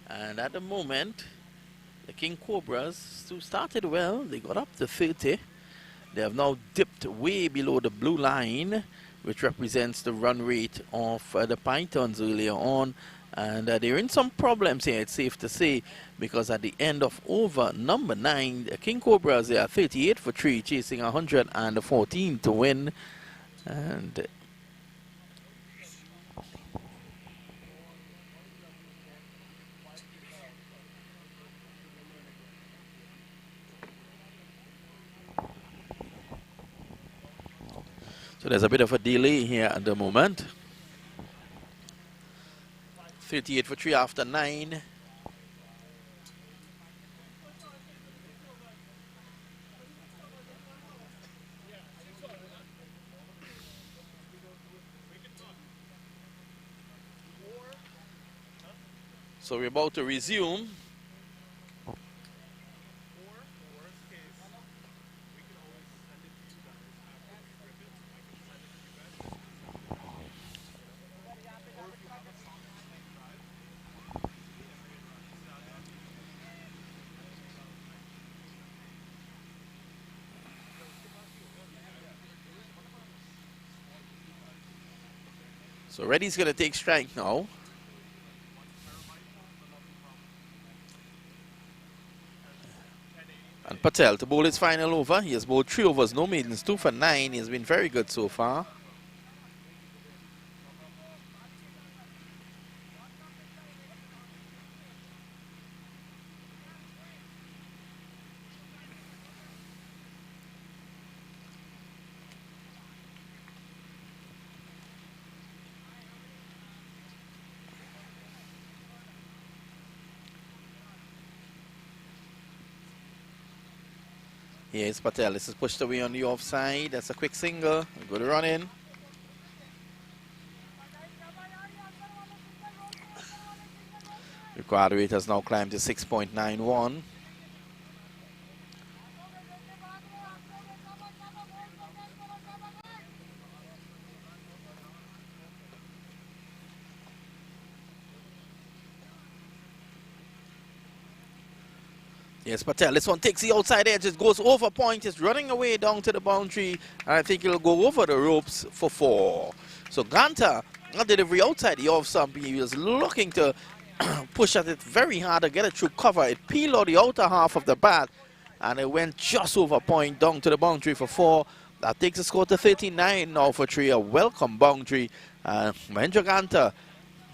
And at the moment, the King Cobras, who started well, they got up to 30. They have now dipped way below the blue line, which represents the run rate of the Pythons earlier on. And they're in some problems here, it's safe to say, because at the end of over number 9, the King Cobras, they are 38 for 3, chasing 114 to win. And so there's a bit of a delay here at the moment. 38 for 3 after 9. So we're about to resume. So Reddy's going to take strike now. And Patel to bowl his final over. He has bowled 3 overs, no maidens, 2 for 9. He has been very good so far. Here's Patel. This is pushed away on the offside. That's a quick single. Good run in. Required rate has now climbed to 6.91. Yes, Patel, this one takes the outside edge, it goes over point, it's running away down to the boundary, and I think it'll go over the ropes for 4. So Ganta, a delivery outside the off stump, he was looking to push at it very hard to get it through cover. It peeled out the outer half of the bat, and it went just over point down to the boundary for 4. That takes the score to 39 now for 3, a welcome boundary. Mahendra Ganta,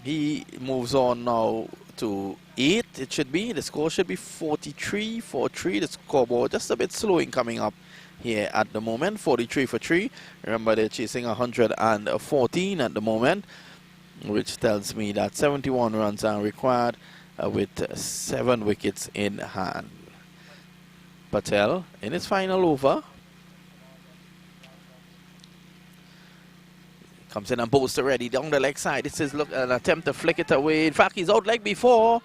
he moves on now to 8, it should be. The score should be 43 for 3. The scoreboard just a bit slow in coming up here at the moment. 43 for 3. Remember, they're chasing 114 at the moment, which tells me that 71 runs are required with 7 wickets in hand. Patel in his final over. Comes in and bowls to Reddy down the leg side. This is an attempt to flick it away. In fact, he's out leg before.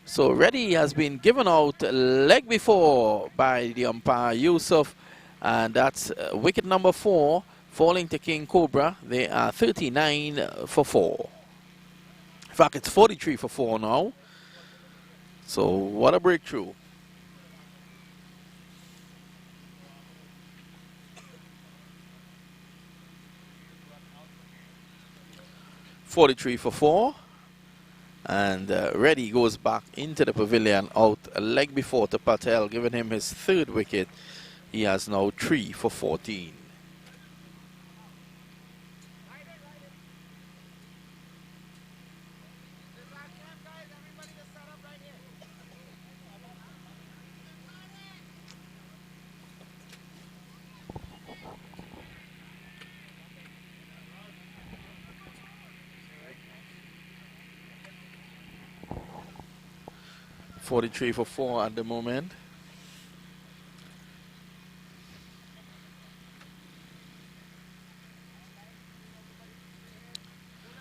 So ready has been given out leg before by the umpire Yusuf, and that's wicket number 4 falling to King Cobra. They are 39 for 4. In fact, it's 43 for 4 now. So what a breakthrough. "43 for 4. And Reddy goes back into the pavilion out a leg before to Patel, giving him his 3rd wicket. He has now 3 for 14. Everybody just set up right here. 43 for 4 at the moment.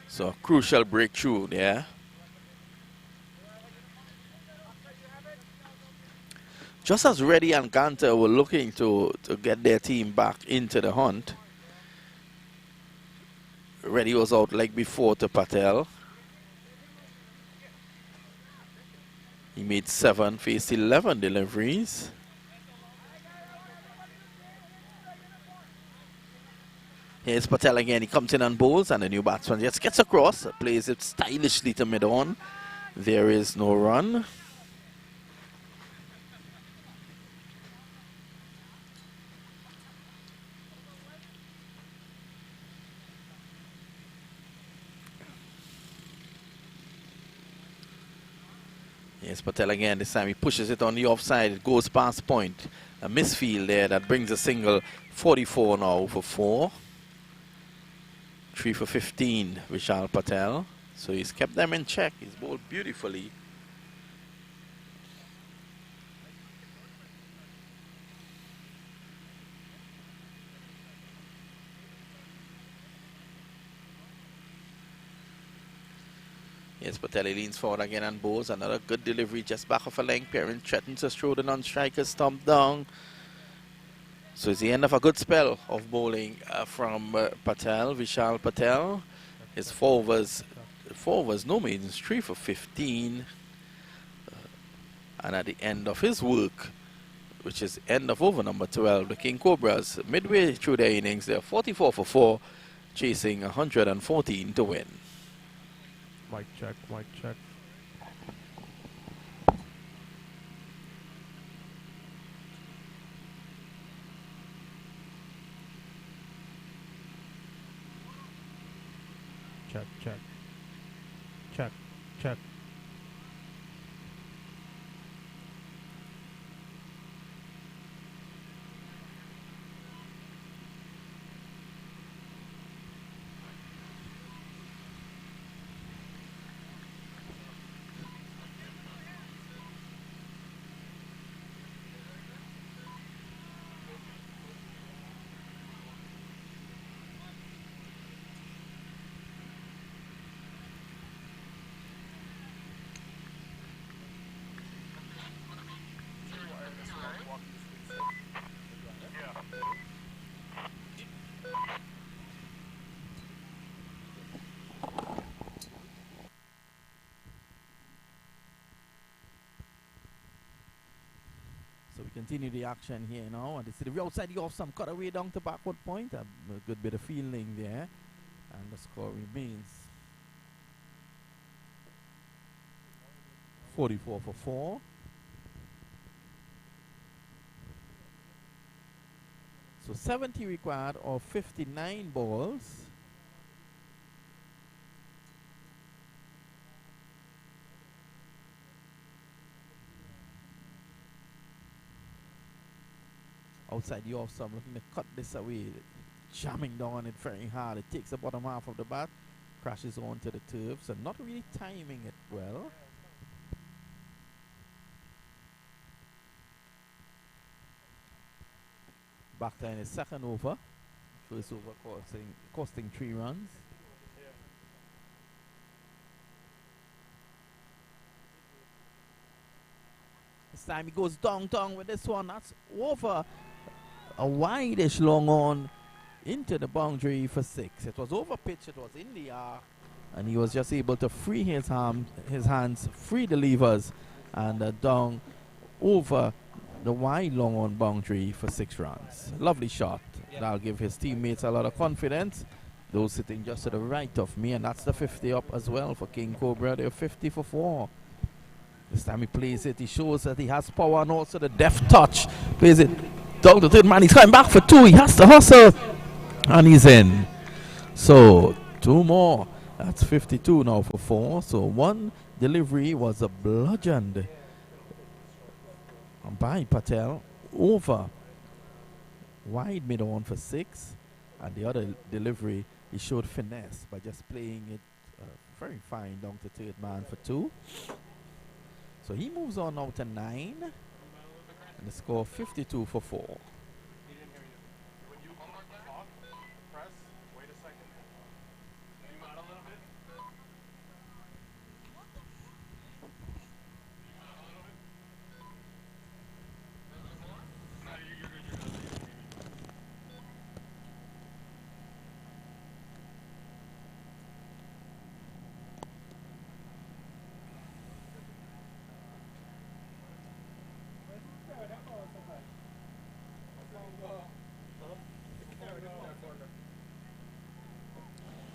So crucial breakthrough there. Just as Reddy and Kanter were looking to get their team back into the hunt, Reddy was out leg before to Patel. He made 7, faced 11 deliveries. Here's Patel again. He comes in and bowls, and the new batsman just gets across, plays it stylishly to mid-on. There is no run. Yes, Patel again. This time he pushes it on the offside. It goes past point. A misfield there that brings a single. 44 now for 4. 3 for 15, Vishal Patel. So he's kept them in check. He's bowled beautifully. Yes, Patel leans forward again and bowls. Another good delivery just back of a length. Perrin threatens to throw the non-striker stump down. So it's the end of a good spell of bowling from Patel, Vishal Patel. His 4 overs, no maidens, 3 for 15. And at the end of his work, which is end of over number 12, the King Cobras, midway through their innings, they're 44 for 4, chasing 114 to win. Mic check, mic check. Check, check. Check, check. So we continue the action here now. And it's the outside the off some cut away down to backward point. A good bit of fielding there. And the score remains 44 for 4. So 70 required of 59 balls. Outside the off stump, looking to cut this away, jamming down it very hard. It takes the bottom half of the bat, crashes onto the turf, so not really timing it well. Back to in his second over. First over costing 3 runs. This time he goes down with this one. That's over a wide-ish long on into the boundary for 6. It was over pitch, it was in the arc, and he was just able to free his hands, free the levers, and down over the wide long on boundary for 6 runs. Lovely shot. That'll give his teammates a lot of confidence. Those sitting just to the right of me, and that's the 50 up as well for King Cobra. They're 50 for 4. This time he plays it, he shows that he has power and also the deft touch. Plays it down to third man, he's coming back for 2, he has to hustle, and he's in. So 2 more, that's 52 now for 4. So 1 delivery was a bludgeoned by Patel over wide mid on for 6, and the other delivery he showed finesse by just playing it very fine down to third man for 2. So he moves on now to 9, and the score 52 for 4. He didn't hear you. When you talk, press, wait a second. Zoom out a little bit.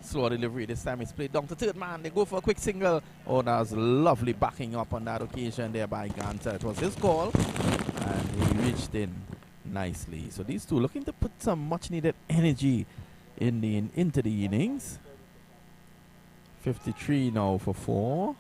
Slow delivery this time. It's played down to third man. They go for a quick single. Oh, that was lovely backing up on that occasion there by Ganter. It was his call, and he reached in nicely. So these two looking to put some much needed energy into the innings. 53 now for 4.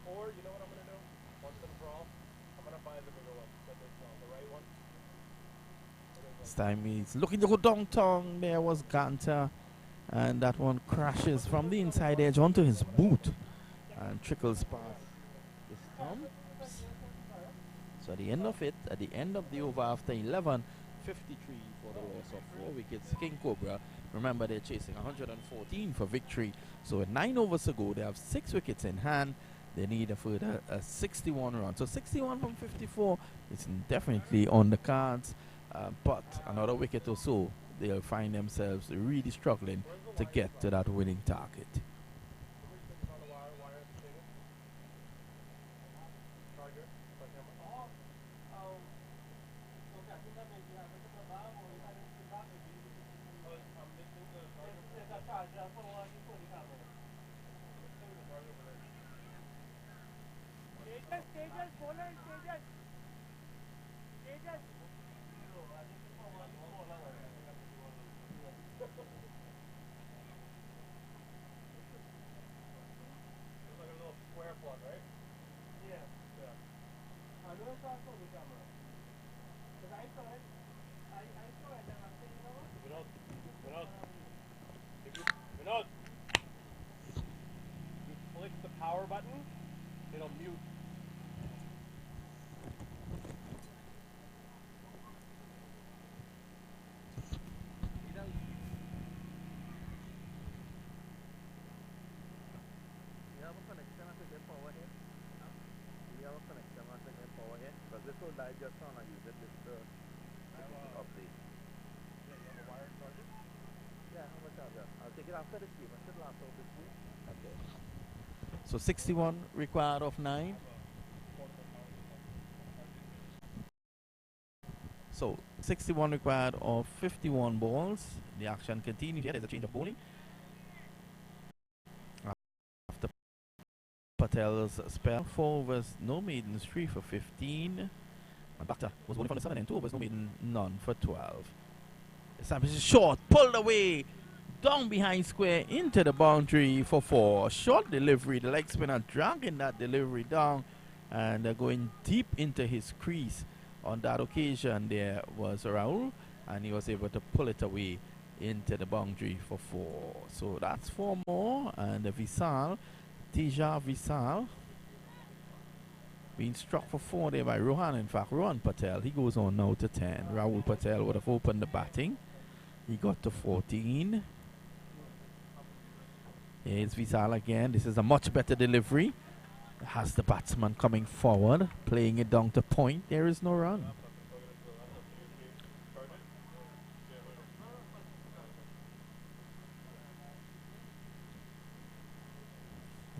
Or, you know what I'm going to do? Once and for all, I'm going to buy the bigger one. The right one. This time he's looking to go downtown. There was Ganter, and that one crashes from the inside edge onto his boot and trickles past his thumb. So at the end of it, at the end of the over after 11, 53 for the loss of 4 wickets. King Cobra, remember they're chasing 114 for victory. So with 9 overs to go, they have 6 wickets in hand. They need a further 61 run. So 61 from 54 is definitely on the cards. But another wicket or so, they'll find themselves really struggling to get to that winning target. Vinod, you click the power button, it'll mute. So 61 required of 9. So 61 required of 51 balls. The action continues. Here there's a change of bowling. After Patel's spell, 4 overs, no maidens, 3 for 15. And Bhatta was bowling for the 7 and 2 overs, no maiden, none for 12. This time is short, pulled away, down behind square into the boundary for 4. Short delivery, the leg spinner dragging that delivery down and going deep into his crease. On that occasion there was Raul, and he was able to pull it away into the boundary for 4. So that's 4 more, and Visal, Teja Visal, being struck for 4 there by Rohan. In fact, Rohan Patel, he goes on now to 10. Rahul Patel would have opened the batting. He got to 14. Here's Visal again. This is a much better delivery. Has the batsman coming forward, playing it down to point. There is no run.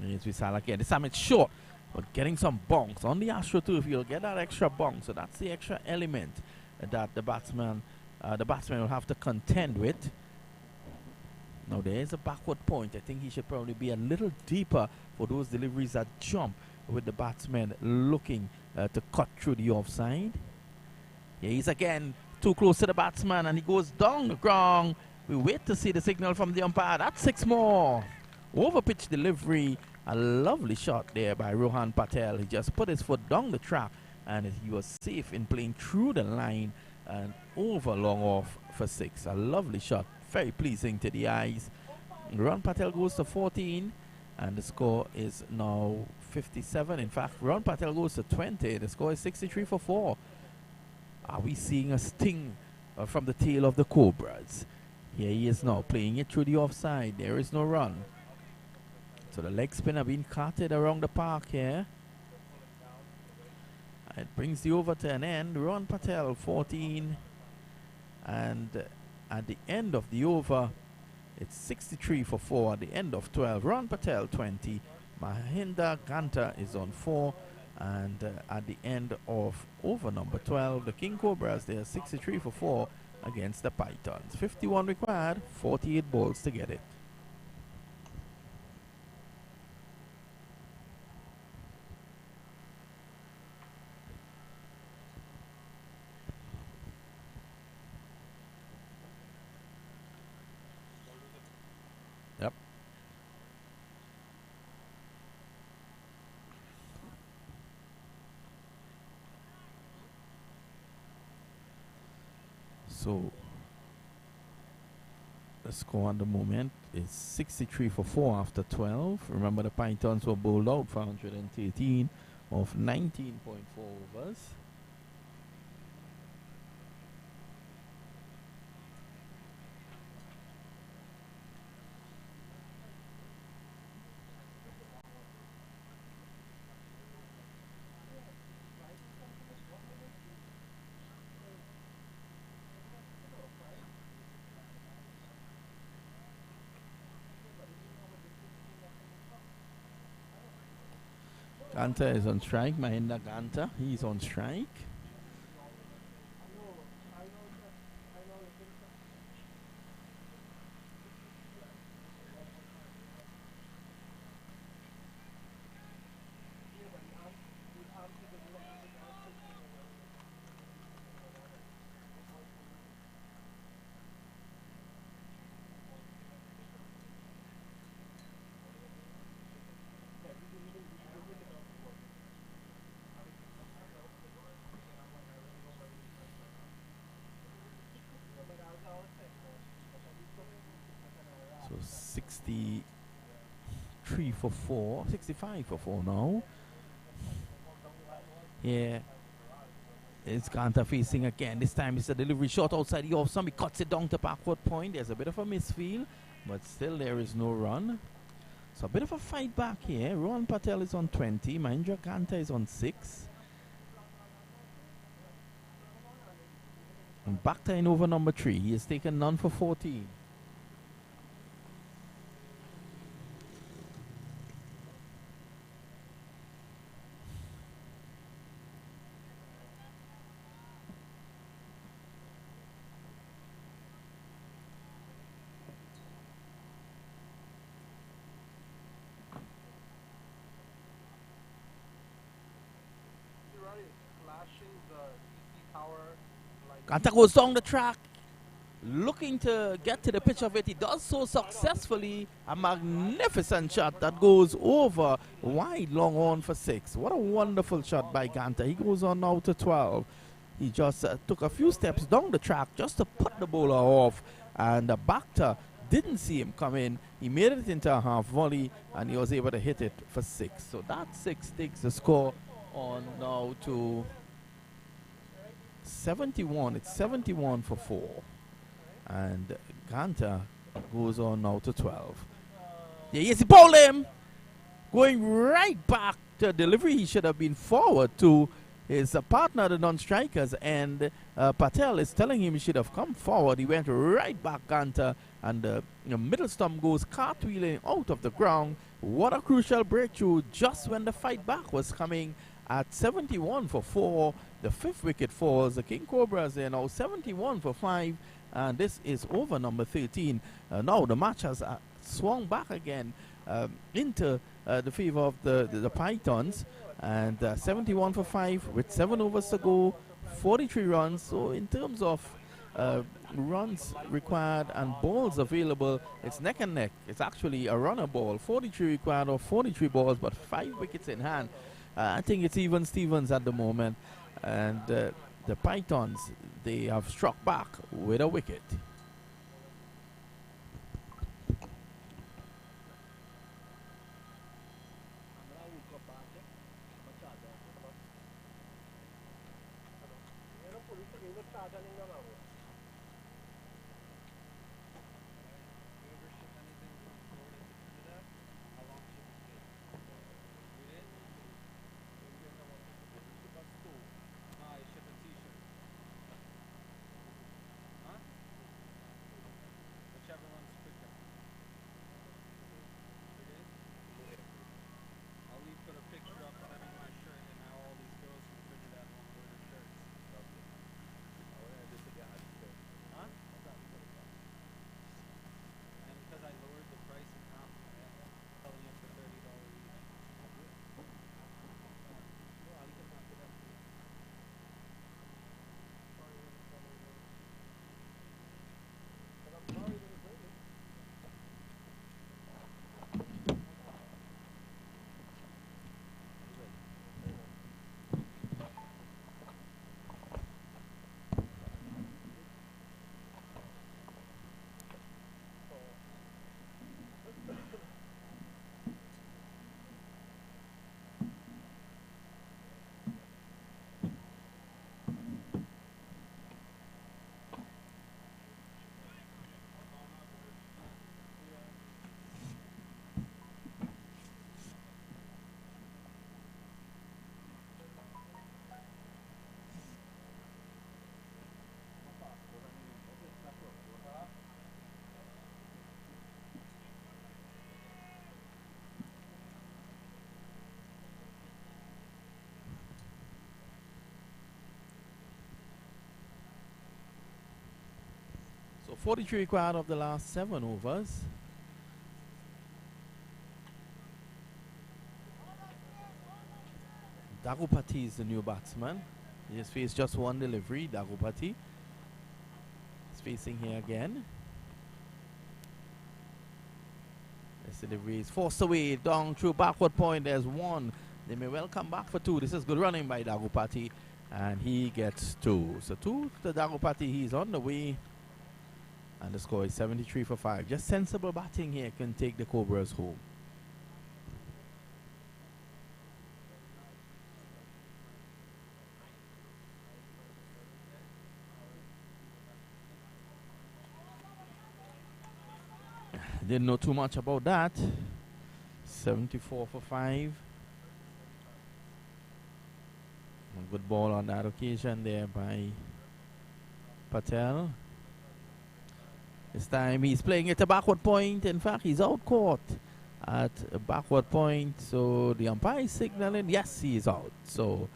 Here's Visal again. This time it's short, but getting some bonks. On the Astroturf, you'll get that extra bonk. So that's the extra element that the batsman will have to contend with. Now there is a backward point. I think he should probably be a little deeper for those deliveries that jump with the batsman looking to cut through the offside. Yeah, he's again too close to the batsman and he goes down the ground. We wait to see the signal from the umpire. That's 6 more. Over pitch delivery. A lovely shot there by Rohan Patel. He just put his foot down the track and he was safe in playing through the line and over long off for 6. A lovely shot. Very pleasing to the eyes. Rohan Patel goes to 14 and the score is now 57. In fact, Rohan Patel goes to 20. The score is 63 for 4. Are we seeing a sting from the tail of the Cobras? Here he is now playing it through the offside. There is no run. So the leg spinner being carted around the park here. It brings the over to an end. Rohan Patel 14 and at the end of the over it's 63 for 4 at the end of 12. Rohan Patel 20. Mahinda Ganta is on 4 and at the end of over number 12 the King Cobras, they are 63 for 4 against the Pythons. 51 required, 48 balls to get it. Yep. So the score at the moment is 63 for 4 after 12. Remember the Pythons were bowled out for 113 of 19.4 overs. Ganta is on strike. Mahinda Ganta, he's on strike. So 63 for 4, 65 for 4 now. Here it's Ganta facing again. This time it's a delivery shot outside the off stump. He cuts it down to backward point. There's a bit of a misfield, but still there is no run. So a bit of a fight back here. Rohan Patel is on 20. Mahendra Ganta is on 6. And back to in over number 3. He has taken none for 14. Ganta goes down the track, looking to get to the pitch of it. He does so successfully. A magnificent shot that goes over wide long on for 6. What a wonderful shot by Ganta. He goes on now to 12. He just took a few steps down the track just to put the bowler off, and the batter didn't see him come in. He made it into a half volley, and he was able to hit it for 6. So that 6 takes the score on now to 71. It's 71 for 4. And Ganta goes on now to 12. Yeah, yes, he bowled him! Going right back to delivery. He should have been forward to his partner, the non-strikers, and Patel is telling him he should have come forward. He went right back, Ganta, and the middle stump goes cartwheeling out of the ground. What a crucial breakthrough just when the fight back was coming at 71 for 4. The 5th wicket falls. The King Cobras are now 71 for 5, and this is over number 13. Now the match has swung back again into the favor of the Pythons, and 71 for 5 with 7 overs to go, 43 runs. So in terms of runs required and balls available, it's neck and neck. It's actually a runner ball, 43 required of 43 balls, but 5 wickets in hand. I think it's even Stevens at the moment, and the Pythons, they have struck back with a wicket. So 43 required of the last 7 overs. Dagupati is the new batsman. He has faced just one delivery. Dagupati is facing here again. This delivery is forced away down through backward point. There's 1. They may well come back for 2. This is good running by Dagupati, and he gets 2. So 2 to Dagupati. He's on the way. And the score is 73 for 5. Just sensible batting here can take the Cobras home. Didn't know too much about that. 74 for 5. A good ball on that occasion there by Patel. This time he's playing at a backward point. In fact, he's out caught at a backward point. So the umpire is signaling, yes, he is out. So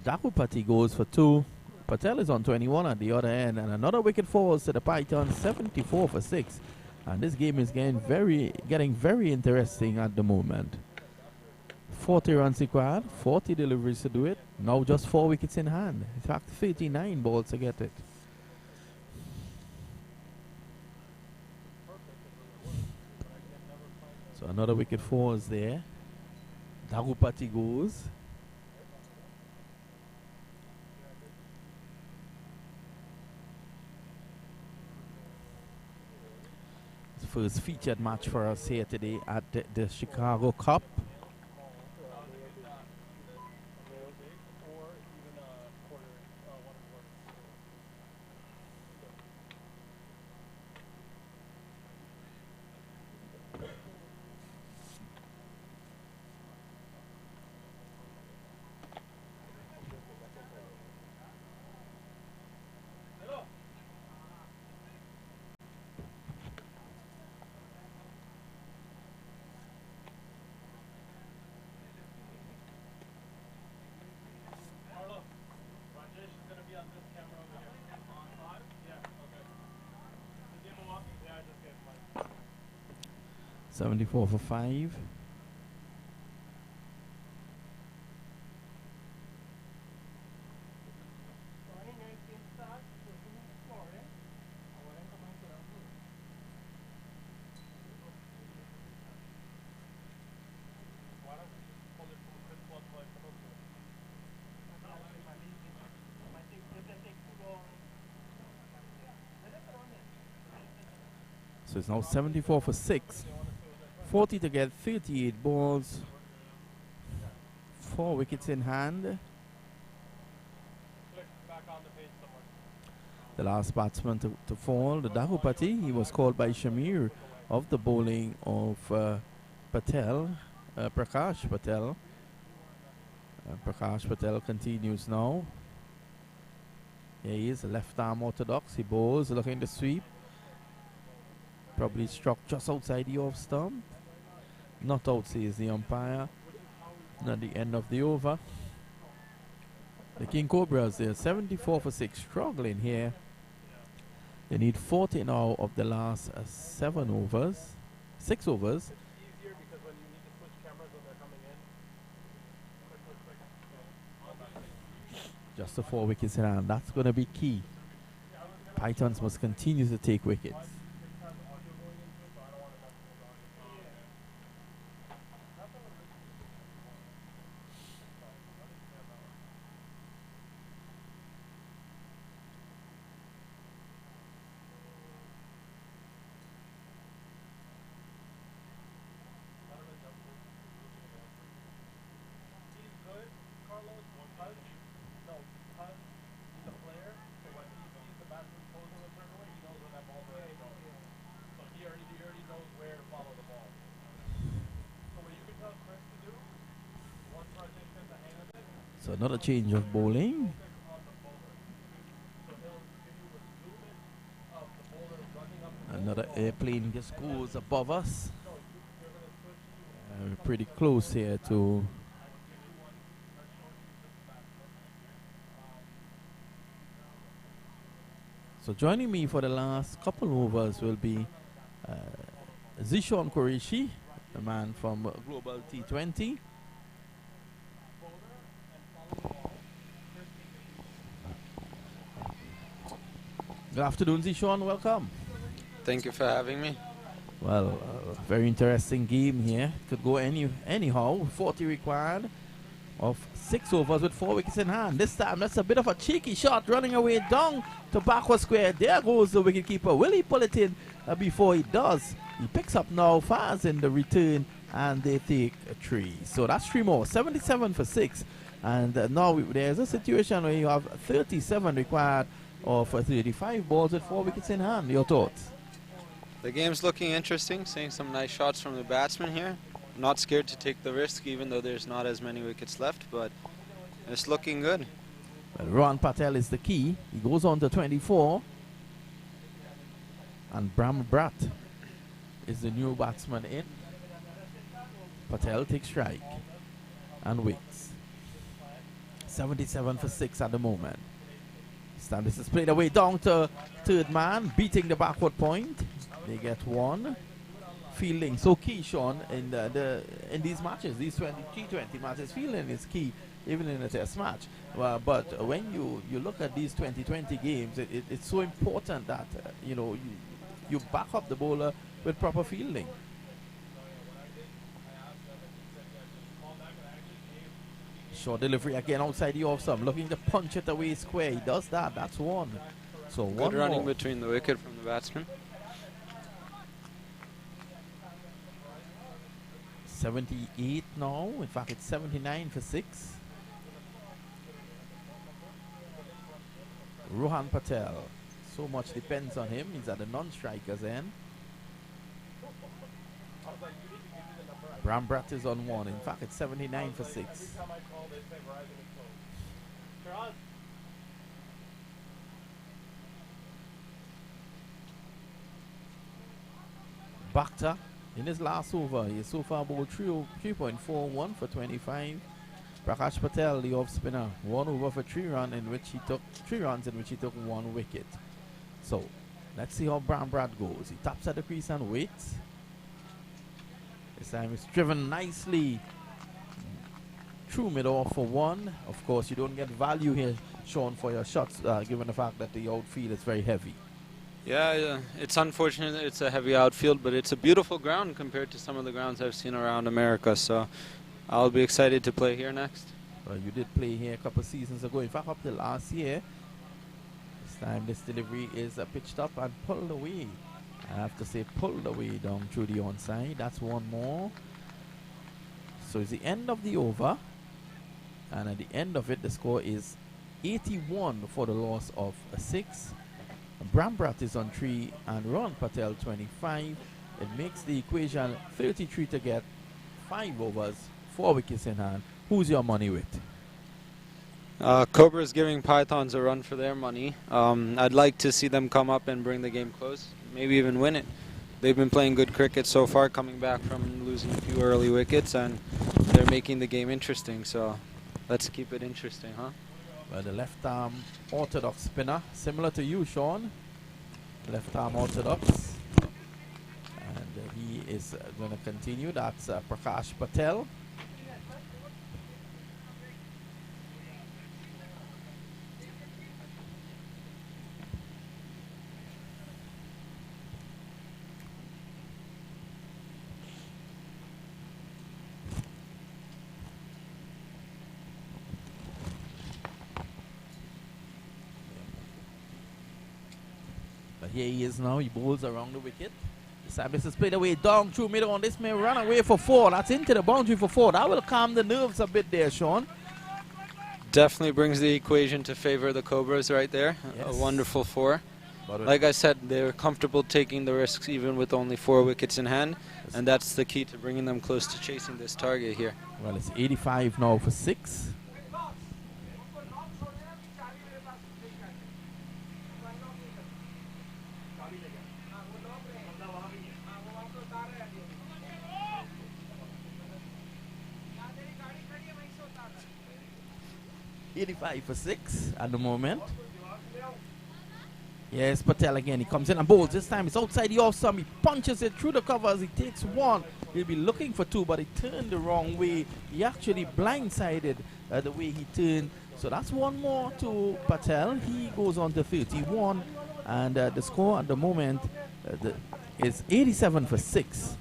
Dagupati goes for 2. Patel is on 21 at the other end. And another wicket falls to the Pythons, 74 for 6. And this game is getting very interesting at the moment. 40 runs required, 40 deliveries to do it. Now just 4 wickets in hand. In fact, 39 balls to get it. So another wicket falls there. Dagupati goes. first featured match for us here today at the Chicago Cup. Rajesh is going to be on this camera over here. On 5? Yeah, okay. Is he in Milwaukee? Yeah, I just gave him 74 for 5. 2019 start, scoring. Ahora en cómo encuentran. Why don't we just pull it from Chris Blood like the hook? I think they take too long. So it's now 74 for 6. 40 to get 38 balls. 4 wickets in hand. Click back on the page somewhere. The last batsman to fall, the Dahupati, he was called by Shamir of the bowling of Patel, Prakash Patel. Prakash Patel continues now. Here he is, left arm orthodox. He bowls, looking to sweep. Probably struck just outside the off stump. Not out, says the umpire. At the end of the over. The King Cobras, they're 74 for 6, struggling here. They need 40 now of the last 7 overs. 6 overs. It's easier because when you need to switch cameras when they're coming in. Just the 4 wickets in hand. That's going to be key. Pythons must continue to take wickets. So another change of bowling. Another airplane just goes above us. We're pretty close here to so joining me for the last couple overs will be Zishan Qureshi, the man from Global T20. Good afternoon, Zishan. Welcome. Thank you for having me. Well, very interesting game here. Could go anyhow. 40 required of 6 overs with 4 wickets in hand. This time, that's a bit of a cheeky shot running away down to backward square. There goes the wicketkeeper. Will he pull it in before he does? He picks up now fast in the return and they take a 3. So that's 3 more. 77 for 6. And now there's a situation where you have 37 required of 35 balls with 4 wickets in hand. Your thoughts? The game's looking interesting, seeing some nice shots from the batsmen here. Not scared to take the risk even though there's not as many wickets left, but it's looking good. Well, Ron Patel is the key. He goes on to 24. And Brahm Brat is the new batsman in. Patel takes strike and waits. 77 for 6 at the moment. This is played away down to third man, beating the backward point. They get 1. Fielding so key, Sean, in these matches, these T20 matches. Fielding is key, even in a test match. But when you look at these 2020 games, it's so important that you back up the bowler with proper fielding. Short delivery again outside the off stump, looking to punch it away square. He does that. That's 1. So Good one running more. between the wicket from the batsman. 78 now. In fact, it's 79 for 6. Rohan Patel. So much depends on him. He's at the non-strikers end. Brambrat is on 1. In fact, it's 79 for 6. Bakhtar in his last over, he has so far bowled 3.41 for 25. Prakash Patel, the off spinner, 1 over for 3 runs in which he took 1 wicket. So let's see how Brambrat goes. He taps at the crease and waits. This time it's driven nicely through mid-off for 1. Of course, you don't get value here, Sean, for your shots, given the fact that the outfield is very heavy. Yeah, it's unfortunate that it's a heavy outfield, but it's a beautiful ground compared to some of the grounds I've seen around America. So I'll be excited to play here next. Well, you did play here a couple of seasons ago. In fact, up to last year. This time this delivery is pitched up and pulled away. I have to say pulled away down through the onside. That's 1 more. So it's the end of the over. And at the end of it, the score is 81 for the loss of 6. Brambrat is on 3 and Ron Patel 25. It makes the equation 33 to get 5 overs, 4 wickets in hand. Who's your money with? Cobras giving Pythons a run for their money. I'd like to see them come up and bring the game close, maybe even win it. They've been playing good cricket so far, coming back from losing a few early wickets, and they're making the game interesting. So let's keep it interesting, huh? Well, the left-arm orthodox spinner, similar to you, Sean. Left-arm orthodox. And he is going to continue. That's Prakash Patel. Here he is now. He bowls around the wicket. This is played away down through middle on. This may run away for 4. That's into the boundary for 4. That will calm the nerves a bit there, Sean. Definitely brings the equation to favor the Cobras right there. Yes. A wonderful 4. Like I said, they're comfortable taking the risks even with only 4 wickets in hand. Yes. And that's the key to bringing them close to chasing this target here. Well, it's 85 now for 6. For 6 at the moment. Yes, Patel again. He comes in and bowls. This time it's outside the off stump. He punches it through the covers. He takes 1. He'll be looking for 2, but he turned the wrong way. He actually blindsided the way he turned. So that's 1 more to Patel. He goes on to 31. And the score at the moment is 87 for 6.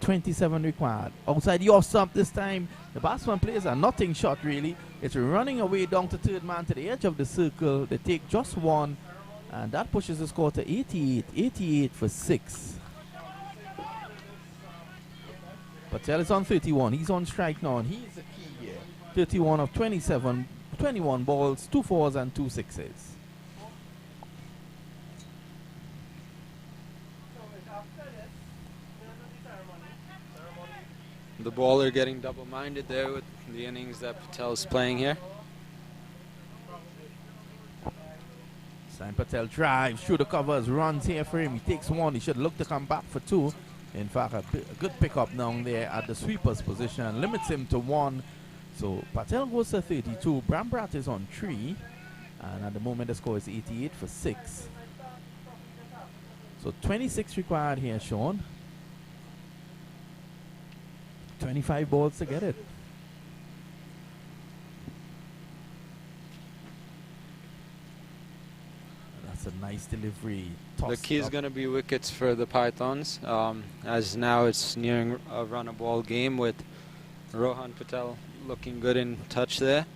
27 required. Outside the off stump this time. The batsman plays a nothing shot really. It's running away down to third man to the edge of the circle. They take just 1 and that pushes the score to 88. 88 for 6. Patel is on 31. He's on strike now and he's the key here. 31 of 27, 21 balls, 2 4s and 2 6s. The bowler getting double-minded there with the innings that Patel's playing here. Sam Patel drives through the covers, runs here for him. He takes 1. He should look to come back for 2. In fact, a good pickup down there at the sweeper's position. Limits him to 1. So Patel goes to 32. Brambrat is on 3. And at the moment, the score is 88 for 6. So 26 required here, Sean. 25 balls to get it. That's a nice delivery. The key is going to be wickets for the Pythons, as now it's nearing a run-a-ball game with Rohan Patel looking good in touch there.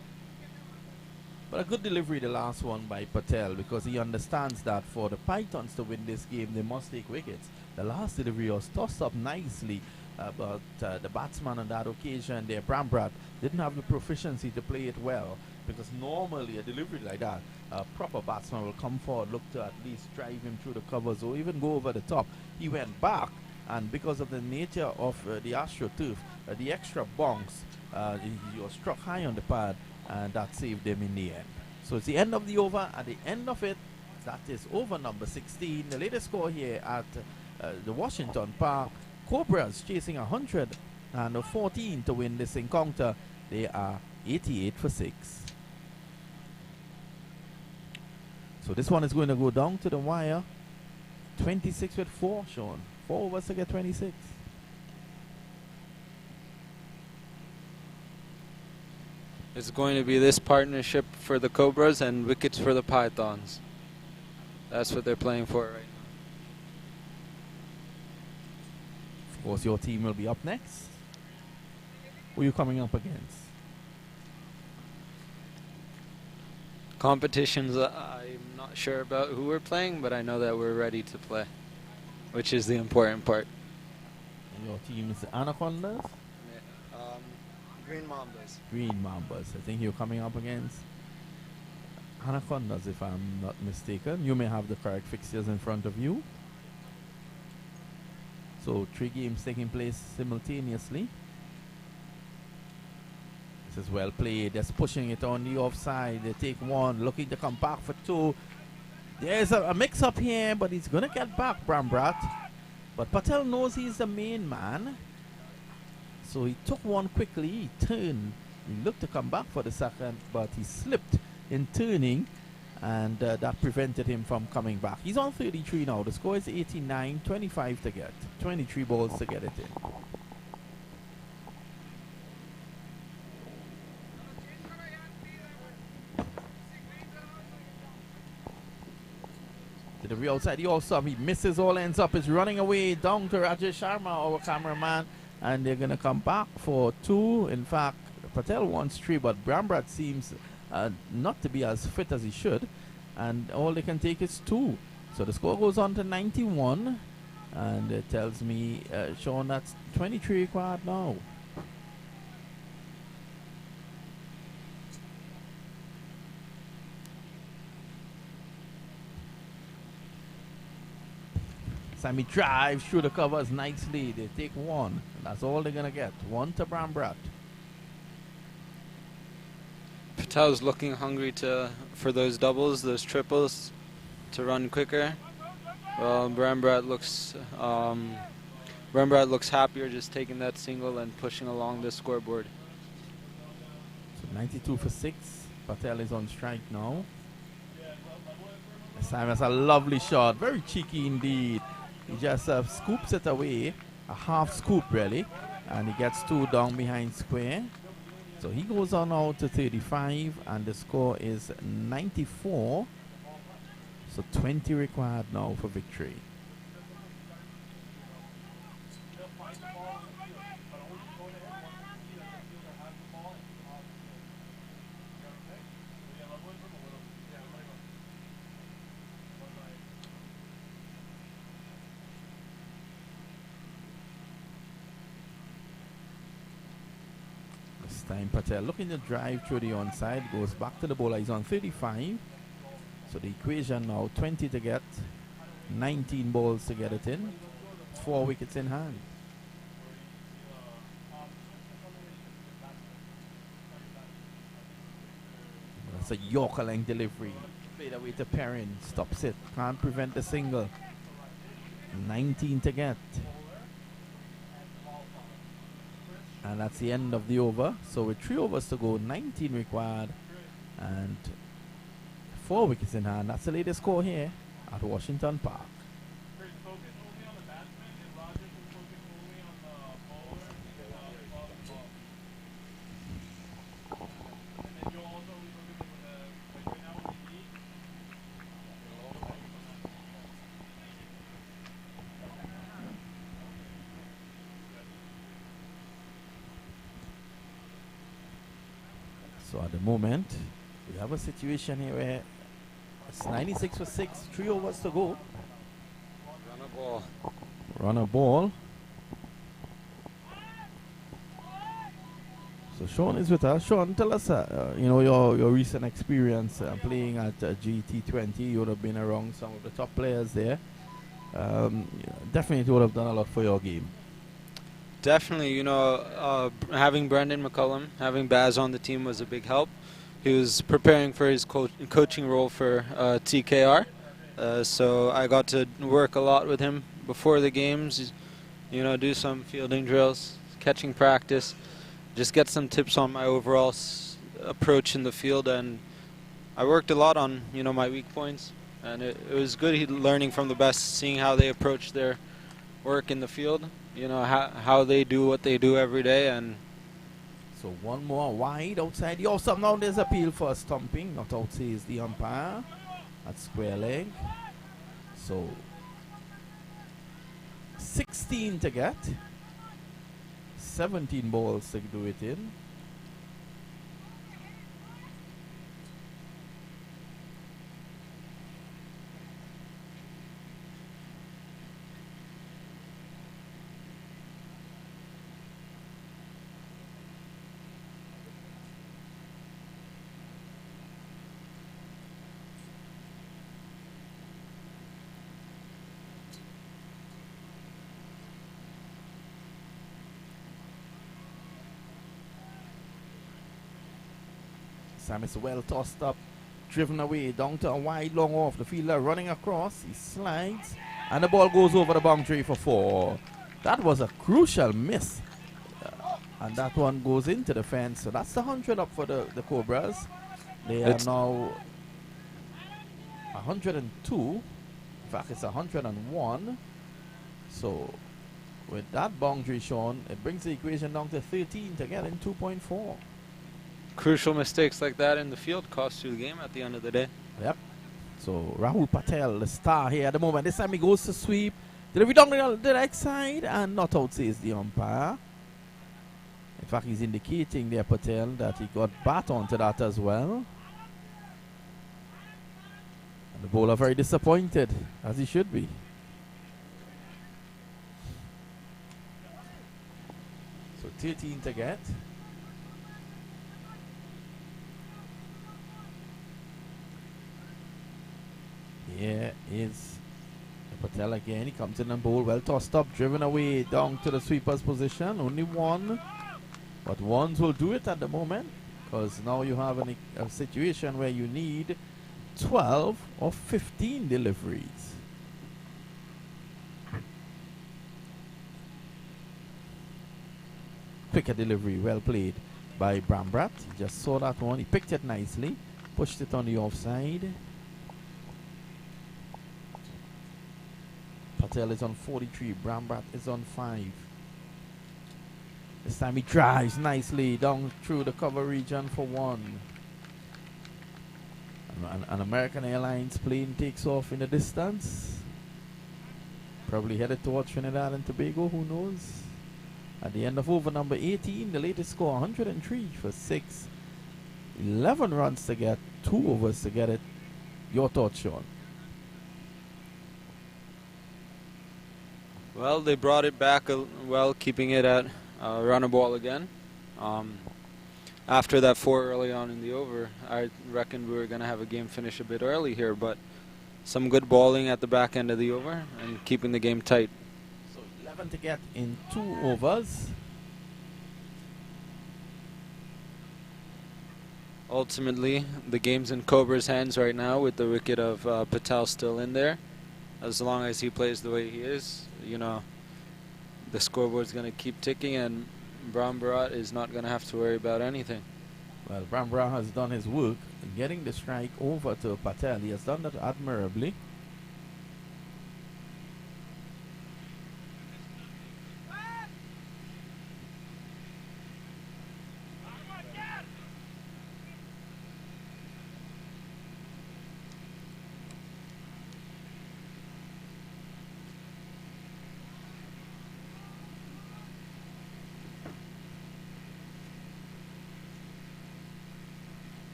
But a good delivery, the last one by Patel, because he understands that for the Pythons to win this game, they must take wickets. The last delivery was tossed up nicely but the batsman on that occasion there, Brambrat, didn't have the proficiency to play it well, because normally a delivery like that, a proper batsman will come forward, look to at least drive him through the covers or even go over the top. He went back, and because of the nature of the Astroturf, the extra bounce, he was struck high on the pad, and that saved him in the end. So it's the end of the over. At the end of it, that is over number 16. The latest score here at the Washington Park, Cobras chasing 114 to win this encounter. They are 88 for 6. So this one is going to go down to the wire. 26 with 4, Sean. 4 overs to get 26. It's going to be this partnership for the Cobras and wickets for the Pythons. That's what they're playing for right now. Of course, your team will be up next. Who are you coming up against? Competitions, I'm not sure about who we're playing, but I know that we're ready to play, which is the important part. And your team is the Anacondas? Green Mambas. Green Mambas. I think you're coming up against Anacondas, if I'm not mistaken. You may have the correct fixtures in front of you. So 3 games taking place simultaneously. This is well played. Just pushing it on the offside. They take 1, looking to come back for 2. There's a mix-up here, but he's going to get back, Brambrat. But Patel knows he's the main man. So he took 1 quickly. He turned. He looked to come back for the second, but he slipped in turning, and that prevented him from coming back. He's on 33 now. The score is 89, 25 to get. 23 balls to get it in. To the real outside, he also he misses, all ends up is running away down to Rajesh Sharma, our cameraman, and they're gonna come back for 2. In fact, Patel wants 3, but Brambrat seems not to be as fit as he should, and all they can take is 2. So the score goes on to 91, and it tells me, Sean, that's 23 required now. Sammy drives through the covers nicely. They take 1. And that's all they're going to get. 1 to Brambrat. Patel's looking hungry for those doubles, those triples, to run quicker. Well, Brambrat looks happier just taking that single and pushing along the scoreboard. So 92 for 6. Patel is on strike now. Simon's a lovely shot. Very cheeky indeed. He just scoops it away. A half scoop, really. And he gets 2 down behind square. So he goes on out to 35, and the score is 94. So 20 required now for victory. Time Patel looking to drive through the onside, goes back to the bowler. He's on 35. So the equation now 20 to get, 19 balls to get it in, 4 wickets in hand. That's a Yorker length delivery. Played away to Perrin, stops it, can't prevent the single. 19 to get. And that's the end of the over. So with 3 overs to go, 19 required, and 4 wickets in hand. That's the latest score here at Washington Park. So at the moment, we have a situation here where it's 96 for 6, 3 overs to go. Run a ball. Run a ball. So Sean is with us. Sean, tell us, your recent experience playing at GT20. You would have been around some of the top players there. Definitely would have done a lot for your game. Definitely, having Brendan McCullum, having Baz on the team was a big help. He was preparing for his coaching role for TKR, so I got to work a lot with him before the games, do some fielding drills, catching practice, just get some tips on my overall approach in the field, and I worked a lot on, my weak points, and it was good learning from the best, seeing how they approach their work in the field, how they do what they do every day. And so one more wide outside the off. Now there's appeal for a stumping. Not out says the umpire. That's square leg. So 16 to get. 17 balls to do it in. Sam is well tossed up, driven away down to a wide long off. The fielder running across, he slides, and the ball goes over the boundary for 4. That was a crucial miss, and that one goes into the fence. So that's the 100 up for the Cobras. They are now 102. In fact, it's 101. So with that boundary shown, it brings the equation down to 13 to get in 2.4. Crucial mistakes like that in the field cost you the game at the end of the day. Yep. So Rahul Patel, the star here at the moment. This time he goes to sweep. Delivery down the right side, and not out says the umpire. In fact, he's indicating there, Patel, that he got bat onto that as well. And the bowler very disappointed, as he should be. So 13 to get. Here is Patel again. He comes in and bowl, well tossed up, driven away down to the sweeper's position. Only one, but ones will do it at the moment, because now you have a situation where you need 12 or 15 deliveries. Quicker delivery, well played by Brambrat. He just saw that one. He picked it nicely, pushed it on the offside. Patel is on 43. Brambrat is on 5. This time he drives nicely down through the cover region for 1. An American Airlines plane takes off in the distance. Probably headed towards Trinidad and Tobago, who knows. At the end of over number 18, the latest score 103 for 6. 11 runs to get, 2 overs to get it. Your thoughts, Sean? Well, they brought it back keeping it at run a ball again. After that 4 early on in the over, I reckoned we were going to have a game finish a bit early here, but some good bowling at the back end of the over and keeping the game tight. So 11 to get in 2 overs. Ultimately, the game's in Cobras' hands right now with the wicket of Patel still in there. As long as he plays the way he is, the scoreboard's going to keep ticking, and Brambrat is not going to have to worry about anything. Well, Brambrat has done his work in getting the strike over to Patel. He has done that admirably.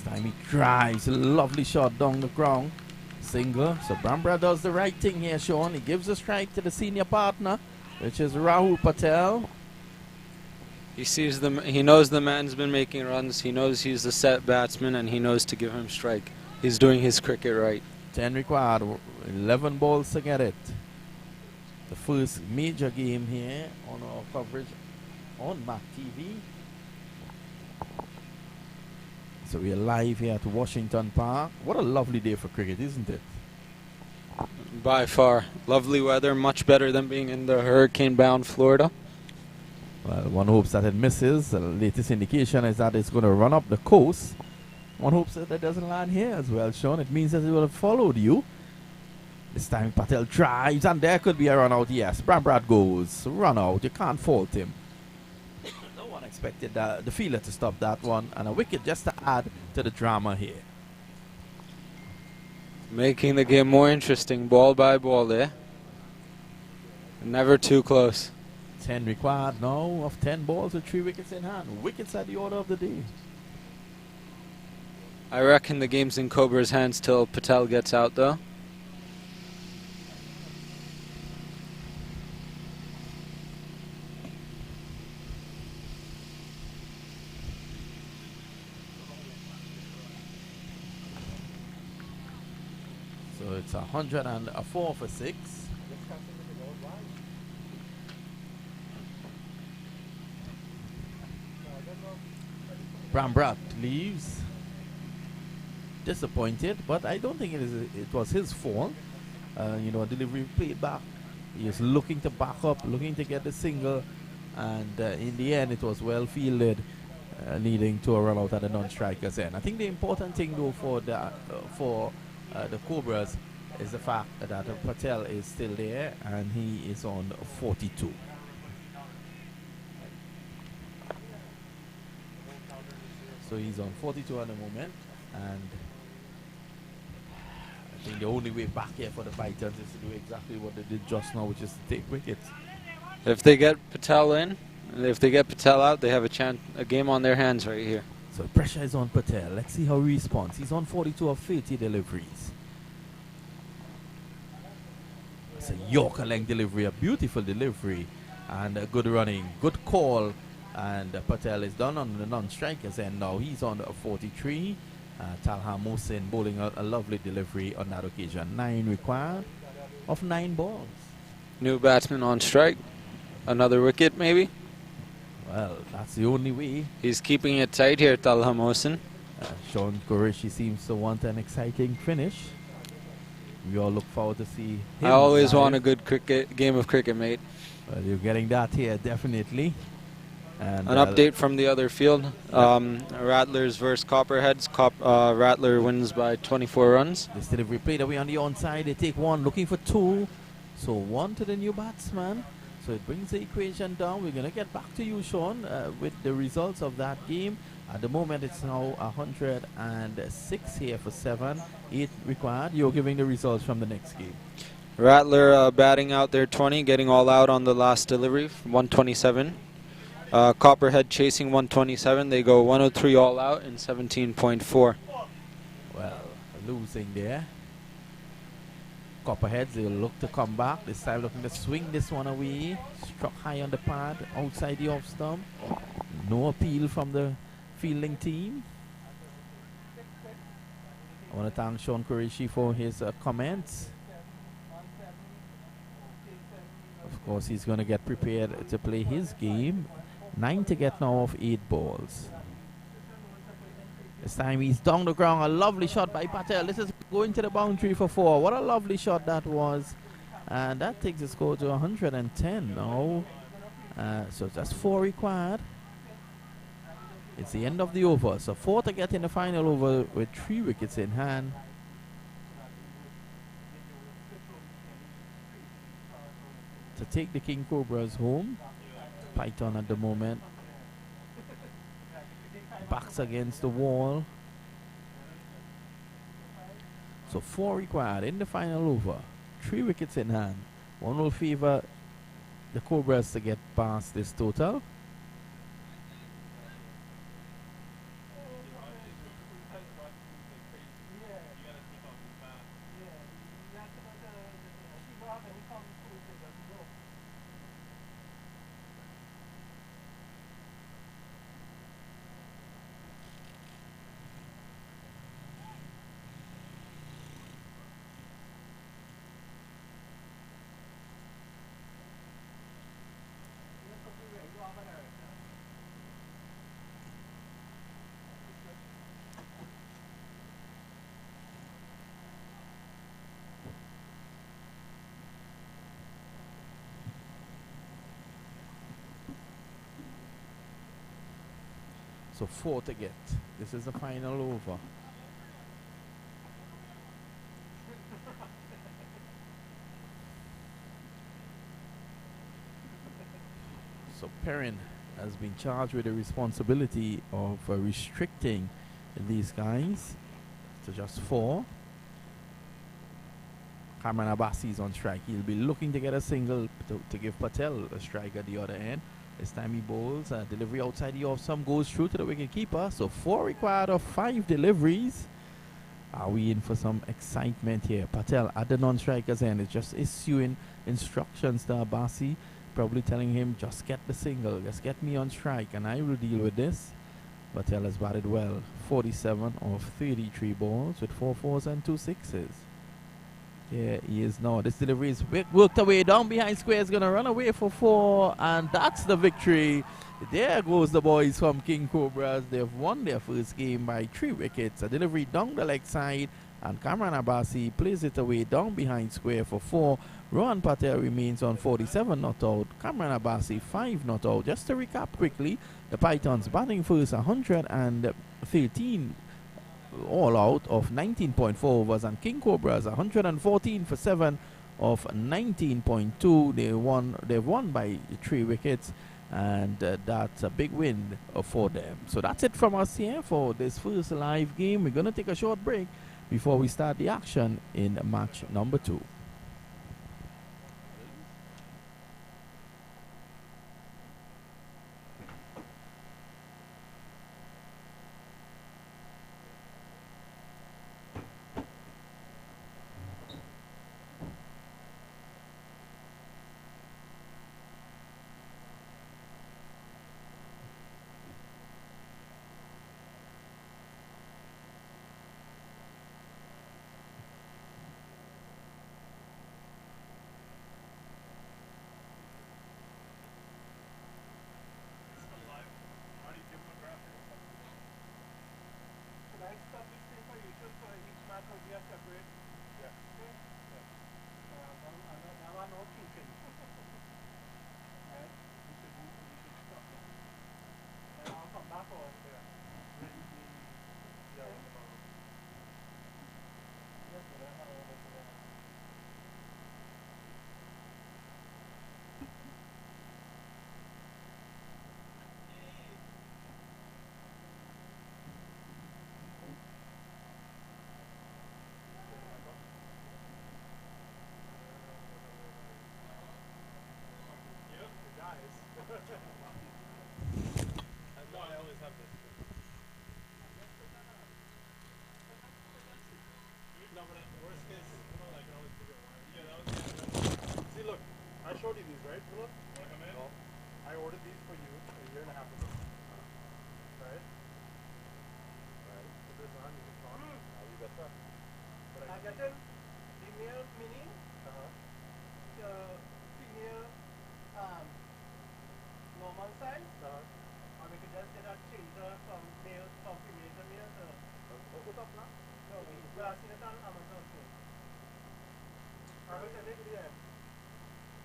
time he drives a lovely shot down the ground. Single. So Bambra does the right thing here, Sean. He gives a strike to the senior partner, which is Rahul Patel. He sees them. He knows the man's been making runs. He knows he's the set batsman, and he knows to give him strike. He's doing his cricket right. 10 required, 11 balls to get it. The first major game here on our coverage on MAC TV. So we are live here at Washington Park. What a lovely day for cricket, isn't it? By far. Lovely weather, much better than being in the hurricane-bound Florida. Well, one hopes that it misses. The latest indication is that it's going to run up the coast. One hopes that it doesn't land here as well, Sean. It means that it would have followed you. This time Patel drives, and there could be a run out. Yes, Brambrad goes. Run out. You can't fault him. No one expected the fielder to stop that one. And a wicket just to add to the drama here. Making the game more interesting, ball by ball there. Never too close. 10 required now of 10 balls with 3 wickets in hand. Wickets are the order of the day. I reckon the game's in Cobras' hands till Patel gets out, though. So it's 104 for 6. Brambrat leaves. Disappointed, but I don't think it was his fault. Delivery played back. He was looking to back up, looking to get the single, and in the end it was well fielded, leading to a run out at the non-strikers end. I think the important thing though for the Cobras is the fact that Patel is still there and he is on 42. So he's on 42 at the moment, and I think the only way back here for the Pythons is to do exactly what they did just now, which is to take wickets. If they get Patel in, and if they get Patel out, they have a game on their hands right here. So pressure is on Patel. Let's see how he responds. He's on 42 of 30 deliveries. It's a Yorker length delivery, a beautiful delivery, and a good running, good call. And Patel is done on the non-strikers end now. He's on 43. Talha Mohsin bowling a lovely delivery on that occasion. 9 required of 9 balls. New batsman on strike. Another wicket, maybe? Well, that's the only way. He's keeping it tight here, Talha Mohsin. Sean Qureshi seems to want an exciting finish. We all look forward to see him. I always live. want a good game of cricket, mate. Well, you're getting that here, definitely. And an update from the other field. Rattlers versus Copperheads. Rattler wins by 24 runs. This delivery played away on the onside. They take 1, looking for 2. So 1 to the new batsman. So it brings the equation down. We're going to get back to you, Sean, with the results of that game. At the moment, it's now 106 here for 7. 8 required. You're giving the results from the next game. Rattler batting out their 20, getting all out on the last delivery, 127. Copperhead chasing 127. They go 103 all out in 17.4. Well, losing there. Copperheads, they'll look to come back. This time looking to swing this one away. Struck high on the pad, outside the off stump. No appeal from the fielding team. I want to thank Sean Qureshi for his comments. Of course, he's going to get prepared to play his game. 9 to get now of 8 balls. This time he's down the ground. A lovely shot by Patel. This is going to the boundary for 4. What a lovely shot that was. And that takes the score to 110 now. So just 4 required. It's the end of the over. So 4 to get in the final over with 3 wickets in hand. To take the King Cobras home. Python at the moment. Backs against the wall. So 4 required in the final over. 3 wickets in hand. 1 will favor the Cobras to get past this total. So 4 to get. This is the final over. So Perrin has been charged with the responsibility of restricting these guys to just 4. Kamran Abbasi is on strike. He'll be looking to get a single to give Patel a strike at the other end. This time he bowls. Delivery outside the off stump goes through to the wicket keeper. So 4 required of 5 deliveries. Are we in for some excitement here? Patel at the non-striker's end is just issuing instructions to Abbasi, probably telling him, just get the single, just get me on strike and I will deal with this. Patel has batted well. 47 of 33 balls with 4 fours and 2 sixes. Yeah, he is now. This delivery is worked away down behind square. Is going to run away for 4, and that's the victory. There goes the boys from King Cobras. They've won their first game by 3 wickets. A delivery down the leg side, and Kamran Abbasi plays it away down behind square for 4. Rohan Patel remains on 47 not out. Kamran Abbasi 5 not out. Just to recap quickly, the Pythons batting first 113 all out of 19.4 overs, and King Cobras 114 for 7 of 19.2. They've won by 3 wickets, and that's a big win for them. So that's it from us here for this first live game. We're going to take a short break before we start the action in match number 2.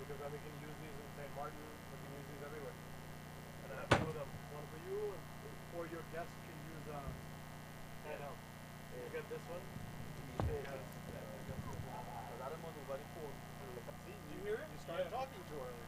Because then we can use these in St. Martin, we can use these everywhere. And I have 2 of them, one for you, and for your guests can use handheld. You get this one. See, you started talking too early.